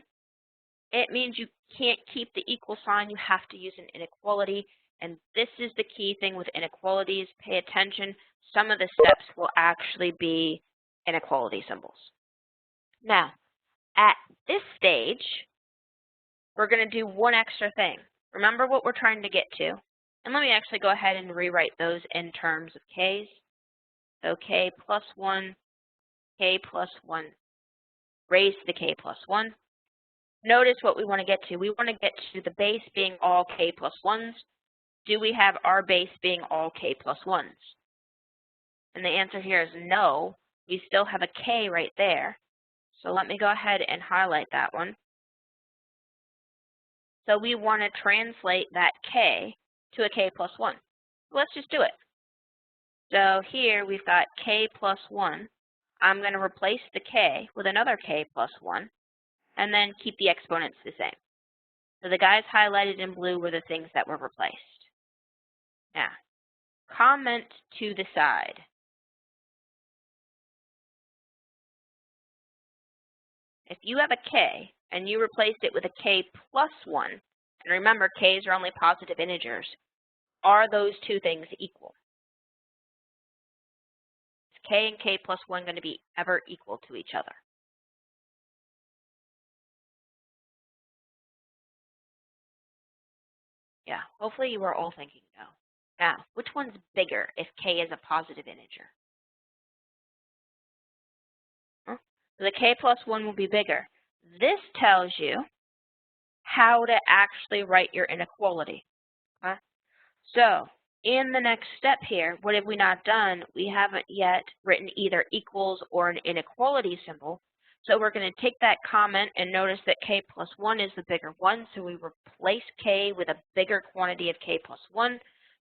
It means you can't keep the equal sign. You have to use an inequality. And this is the key thing with inequalities. Pay attention. Some of the steps will actually be inequality symbols. Now, at this stage, we're going to do one extra thing. Remember what we're trying to get to. And let me actually go ahead and rewrite those in terms of k's. So k plus 1, k plus 1 raised to the k plus 1. Notice what we want to get to. We want to get to the base being all k plus 1s. Do we have our base being all k plus 1s? And the answer here is no. We still have a k right there. So let me go ahead and highlight that one. So we want to translate that k to a k plus 1. Let's just do it. So here we've got k plus 1. I'm going to replace the k with another k plus 1, and then keep the exponents the same. So the guys highlighted in blue were the things that were replaced. Now, comment to the side. If you have a k and you replaced it with a k plus 1, and remember k's are only positive integers, are those two things equal? Is k and k plus 1 going to be ever equal to each other? Yeah, hopefully you are all thinking no. Now, which one's bigger if k is a positive integer? Huh? So the k plus 1 will be bigger. This tells you how to actually write your inequality. Huh? So in the next step here, what have we not done? We haven't yet written either equals or an inequality symbol. So we're going to take that comment and notice that k plus 1 is the bigger one. So we replace k with a bigger quantity of k plus 1.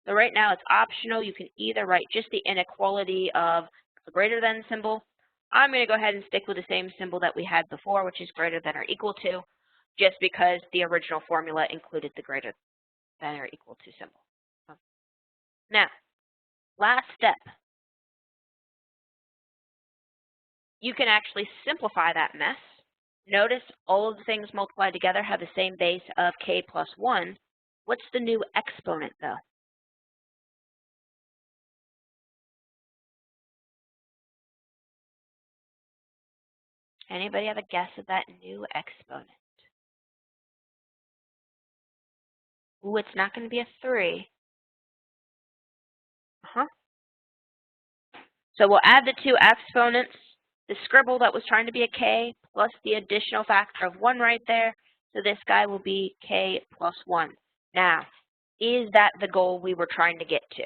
So right now it's optional. You can either write just the inequality of the greater than symbol. I'm going to go ahead and stick with the same symbol that we had before, which is greater than or equal to, just because the original formula included the greater than or equal to symbol. Now, last step. You can actually simplify that mess. Notice all of the things multiplied together have the same base of k plus 1. What's the new exponent, though? Anybody have a guess at that new exponent? Ooh, it's not going to be a 3. So we'll add the two exponents, the scribble that was trying to be a k plus the additional factor of 1 right there. So this guy will be k plus 1. Now, is that the goal we were trying to get to?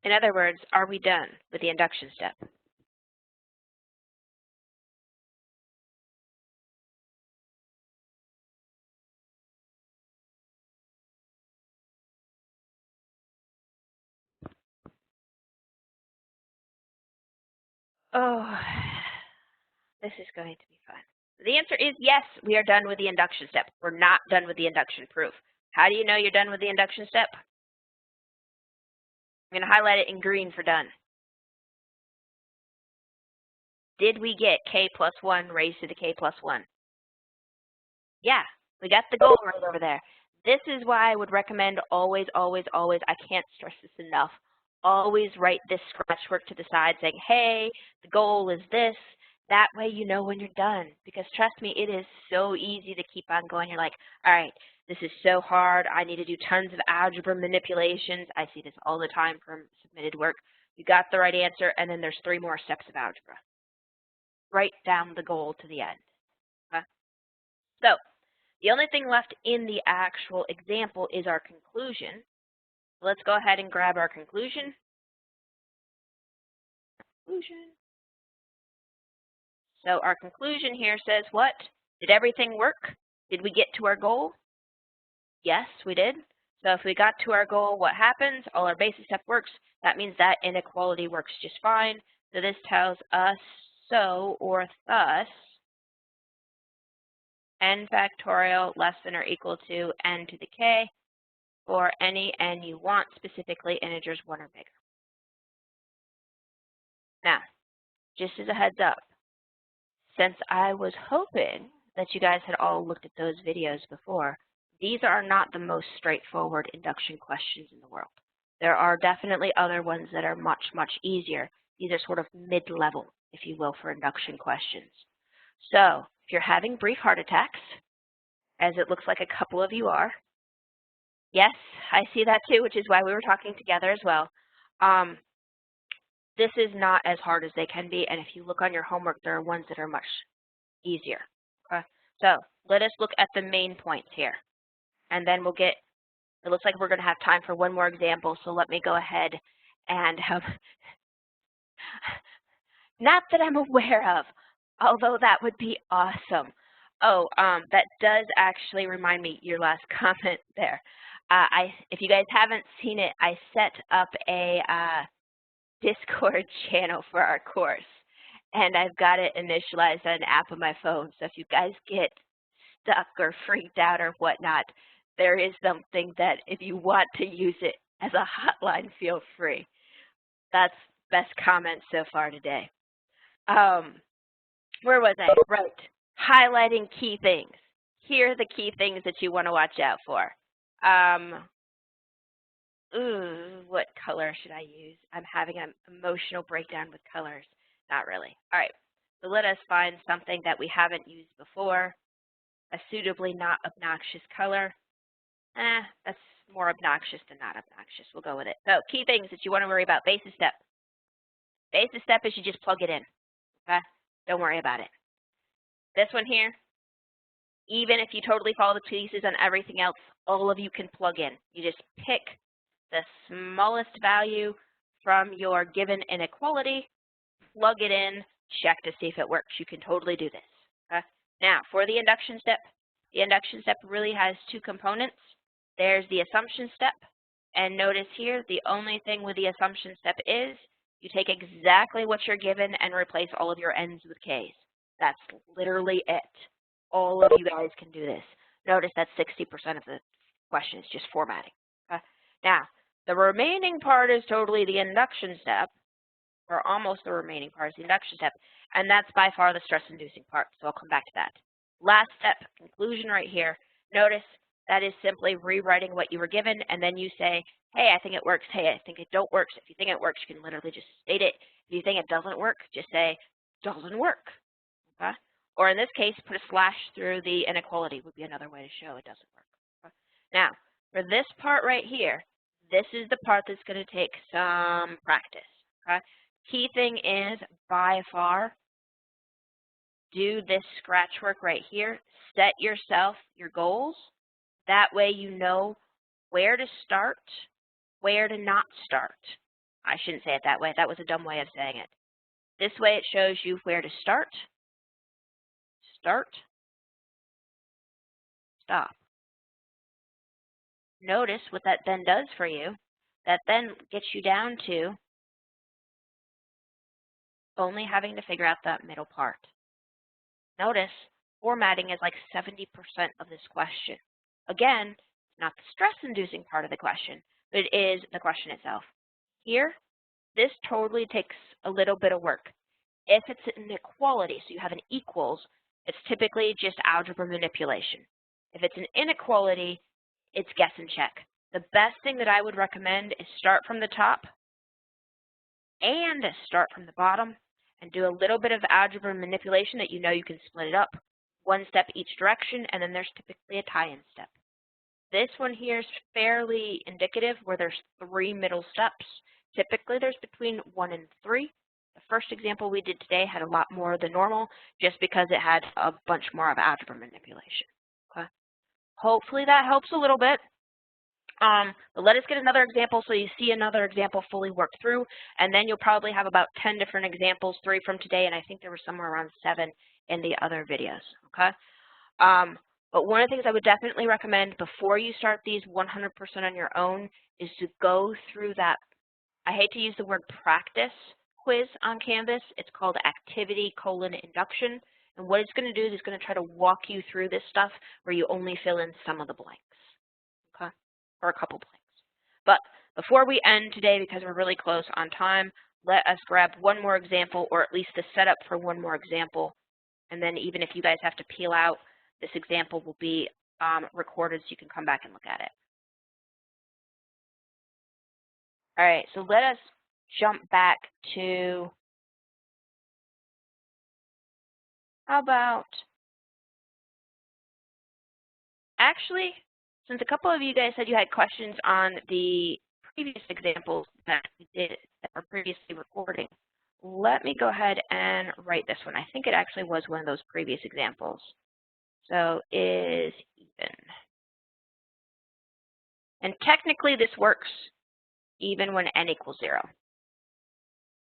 In other words, are we done with the induction step? Oh, this is going to be fun. The answer is yes, we are done with the induction step. We're not done with the induction proof. How do you know you're done with the induction step? I'm going to highlight it in green for done. Did we get k plus 1 raised to the k plus 1? Yeah, we got the goal right over there. This is why I would recommend always, always, always, I can't stress this enough, always write this scratch work to the side saying, hey, the goal is this. That way you know when you're done. Because trust me, it is so easy to keep on going. You're like, all right, this is so hard. I need to do tons of algebra manipulations. I see this all the time from submitted work. You got the right answer, and then there's 3 more steps of algebra. Write down the goal to the end. Okay? So the only thing left in the actual example is our conclusion. Let's go ahead and grab our conclusion. So our conclusion here says what? Did everything work? Did we get to our goal? Yes, we did. So if we got to our goal, what happens? All our basis step works. That means that inequality works just fine. So this tells us so or thus n factorial less than or equal to n to the k for any n you want, specifically integers 1 or bigger. Now, just as a heads up, since I was hoping that you guys had all looked at those videos before, these are not the most straightforward induction questions in the world. There are definitely other ones that are much, much easier. These are sort of mid-level, if you will, for induction questions. So if you're having brief heart attacks, as it looks like a couple of you are, yes, I see that too, which is why we were talking together as well. This is not as hard as they can be, and if you look on your homework, there are ones that are much easier. Okay? So let us look at the main points here, and then we'll get, it looks like we're going to have time for one more example, so let me go ahead and not that I'm aware of, although that would be awesome. Oh, that does actually remind me, your last comment there. If you guys haven't seen it, I set up a Discord channel for our course, and I've got it initialized on an app on my phone. So if you guys get stuck or freaked out or whatnot, there is something that if you want to use it as a hotline, feel free. That's best comment so far today. Where was I? Right. Highlighting key things. Here are the key things that you want to watch out for. What color should I use? I'm having an emotional breakdown with colors. Not really. All right. So let us find something that we haven't used before. A suitably not obnoxious color. That's more obnoxious than not obnoxious. We'll go with it. So key things that you want to worry about. Basis step. Basis step is you just plug it in. Okay? Don't worry about it. This one here, even if you totally follow the pieces on everything else, all of you can plug in. You just pick the smallest value from your given inequality, plug it in, check to see if it works. You can totally do this. Okay? Now, for the induction step really has 2 components. There's the assumption step, and notice here, the only thing with the assumption step is you take exactly what you're given and replace all of your n's with k's. That's literally it. All of you guys can do this. Notice that 60% of the question is just formatting. Okay? Now, the remaining part is totally the induction step, or almost the remaining part is the induction step, and that's by far the stress-inducing part, so I'll come back to that. Last step, conclusion right here. Notice that is simply rewriting what you were given, and then you say, hey, I think it works. Hey, I think it don't work. If you think it works, you can literally just state it. If you think it doesn't work, just say, doesn't work. Okay? Or in this case, put a slash through the inequality would be another way to show it doesn't work. Okay? Now, for this part right here, this is the part that's going to take some practice. Okay? Key thing is, by far, do this scratch work right here. Set yourself your goals. That way you know where to start, where to not start. I shouldn't say it that way. That was a dumb way of saying it. This way it shows you where to start, stop. Notice what that then does for you. That then gets you down to only having to figure out that middle part. Notice formatting is like 70% of this question. Again, it's not the stress-inducing part of the question, but it is the question itself. Here, this totally takes a little bit of work. If it's an equality, so you have an equals, it's typically just algebra manipulation. If it's an inequality, it's guess and check. The best thing that I would recommend is start from the top and start from the bottom and do a little bit of algebra manipulation that you know you can split it up, one step each direction, and then there's typically a tie-in step. This one here is fairly indicative where there's 3 middle steps. Typically there's between 1 and 3. The first example we did today had a lot more than normal just because it had a bunch more of algebra manipulation. Okay. Hopefully that helps a little bit. But let us get another example so you see another example fully worked through, and then you'll probably have about 10 different examples, 3 from today, and I think there were somewhere around 7 in the other videos, okay? But one of the things I would definitely recommend before you start these 100% on your own is to go through that, I hate to use the word practice quiz on Canvas. It's called activity:induction, and what it's going to do is it's going to try to walk you through this stuff where you only fill in some of the blanks, okay? Or a couple blanks. But before we end today, because we're really close on time, let us grab one more example, or at least the setup for one more example. And then even if you guys have to peel out, this example will be recorded so you can come back and look at it. All right, so let us jump back to, how about, actually, since a couple of you guys said you had questions on the previous examples that we did that were previously recording, let me go ahead and write this one. I think it actually was one of those previous examples. So is even. And technically this works even when n equals 0.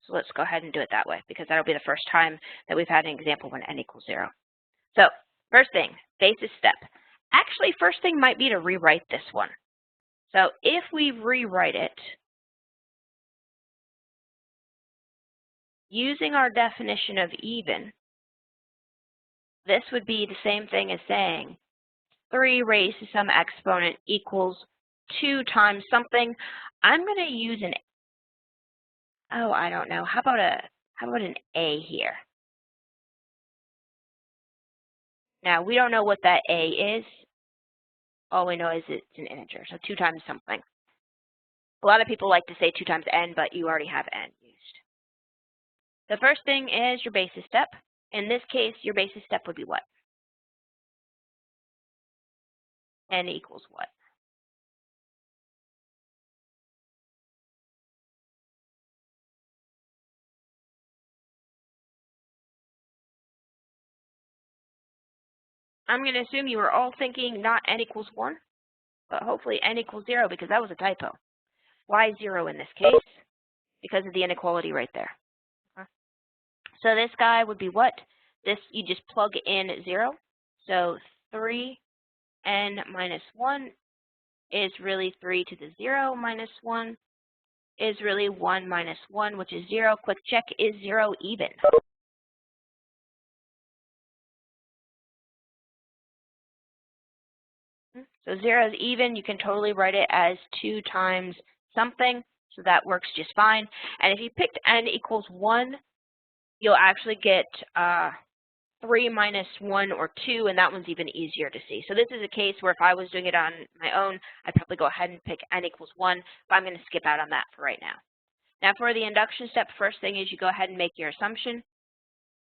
So let's go ahead and do it that way because that'll be the first time that we've had an example when n equals 0. So first thing, basis step. Actually, first thing might be to rewrite this one. So if we rewrite it using our definition of even, this would be the same thing as saying 3 raised to some exponent equals 2 times something. I'm going to use an, oh, I don't know. How about an A here? Now, we don't know what that A is. All we know is it's an integer, so 2 times something. A lot of people like to say 2 times n, but you already have n used. The first thing is your basis step. In this case, your basis step would be what? N equals what? I'm going to assume you were all thinking not n equals 1, but hopefully n equals 0 because that was a typo. Why 0 in this case? Because of the inequality right there. Okay. So this guy would be what? This, you just plug in 0. So 3n minus 1 is really 3 to the 0 minus 1 is really 1 minus 1, which is 0. Quick check, is 0 even? So 0 is even. You can totally write it as 2 times something, so that works just fine. And if you picked n equals 1, you'll actually get 3 minus 1 or 2, and that one's even easier to see. So this is a case where if I was doing it on my own, I'd probably go ahead and pick n equals 1, but I'm going to skip out on that for right now. Now for the induction step, first thing is you go ahead and make your assumption.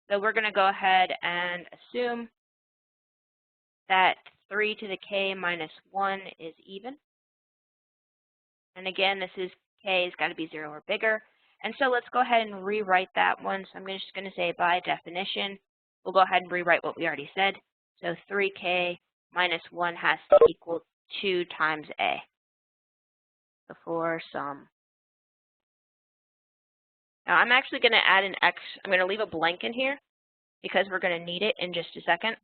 So we're going to go ahead and assume that 3 to the k minus 1 is even. And again, this is k has got to be 0 or bigger. And so let's go ahead and rewrite that one. So I'm just going to say by definition, we'll go ahead and rewrite what we already said. So 3k minus 1 has to equal 2 times a before sum. Now I'm actually going to add an x. I'm going to leave a blank in here because we're going to need it in just a second.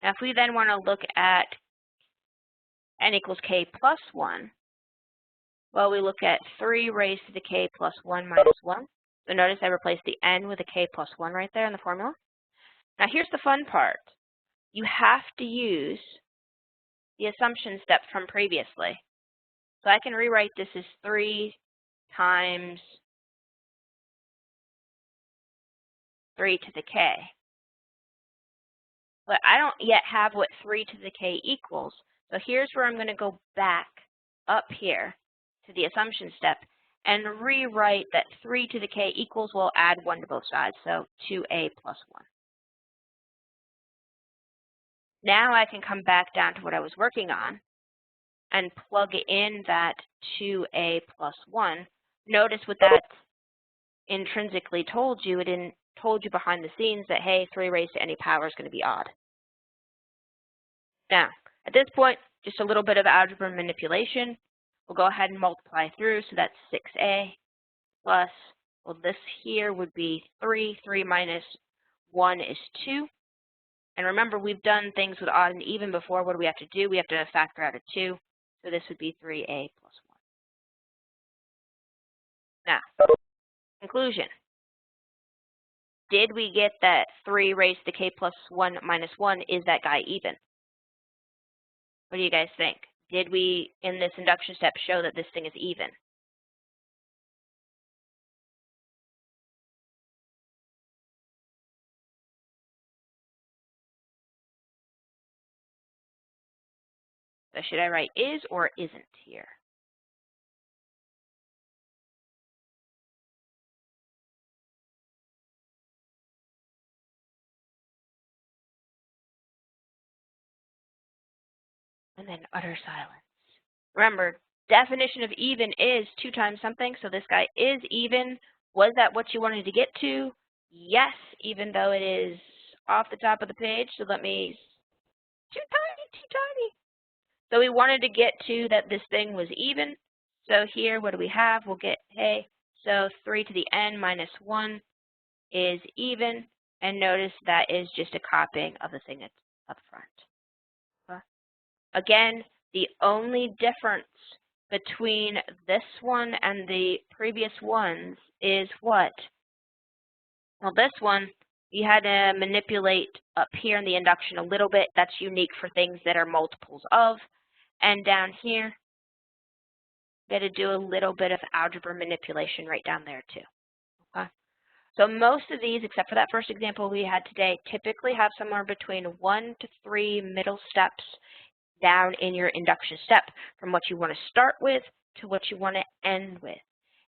Now if we then want to look at n equals k plus 1, well, we look at 3 raised to the k plus 1 minus 1. So notice I replaced the n with a k plus 1 right there in the formula. Now here's the fun part. You have to use the assumption step from previously. So I can rewrite this as 3 times 3 to the k. But I don't yet have what 3 to the k equals. So here's where I'm going to go back up here to the assumption step and rewrite that 3 to the k equals, we'll add 1 to both sides, so 2a plus 1. Now I can come back down to what I was working on and plug in that 2a plus 1. Notice what that intrinsically told you. It didn't told you behind the scenes that, hey, 3 raised to any power is going to be odd. Now, at this point, just a little bit of algebra manipulation. We'll go ahead and multiply through, so that's 6a plus, well, this here would be 3. 3 minus 1 is 2. And remember, we've done things with odd and even before. What do we have to do? We have to factor out a 2. So this would be 3a plus 1. Now, conclusion. Did we get that 3 raised to the k plus 1 minus 1? Is that guy even? What do you guys think? Did we, in this induction step, show that this thing is even? So should I write is or isn't here? And then utter silence. Remember, definition of even is 2 times something, so this guy is even. Was that what you wanted to get to? Yes, even though it is off the top of the page. So let me, too tiny. So we wanted to get to that this thing was even. So here, what do we have? We'll get, hey, so 3 to the n minus 1 is even. And notice that is just a copying of the thing that's up front. Again, the only difference between this one and the previous ones is what? Well, this one, you had to manipulate up here in the induction a little bit. That's unique for things that are multiples of. And down here, you got to do a little bit of algebra manipulation right down there too. Okay? So most of these, except for that first example we had today, typically have somewhere between 1 to 3 middle steps down in your induction step, from what you want to start with to what you want to end with.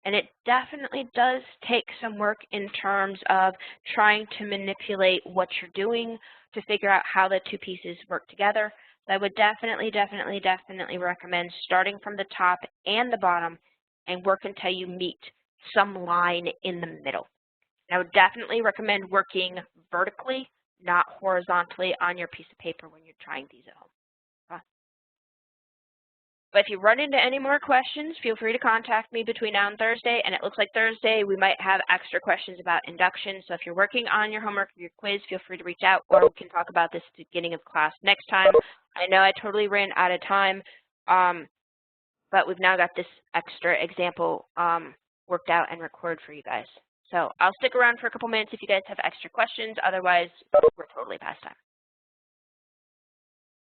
And it definitely does take some work in terms of trying to manipulate what you're doing to figure out how the two pieces work together. So I would definitely recommend starting from the top and the bottom and work until you meet some line in the middle. And I would definitely recommend working vertically, not horizontally on your piece of paper when you're trying these at home. But if you run into any more questions, feel free to contact me between now and Thursday. And it looks like Thursday we might have extra questions about induction. So if you're working on your homework or your quiz, feel free to reach out, or we can talk about this at the beginning of class next time. I know I totally ran out of time, but we've now got this extra example worked out and recorded for you guys. So I'll stick around for a couple minutes if you guys have extra questions. Otherwise, we're totally past time.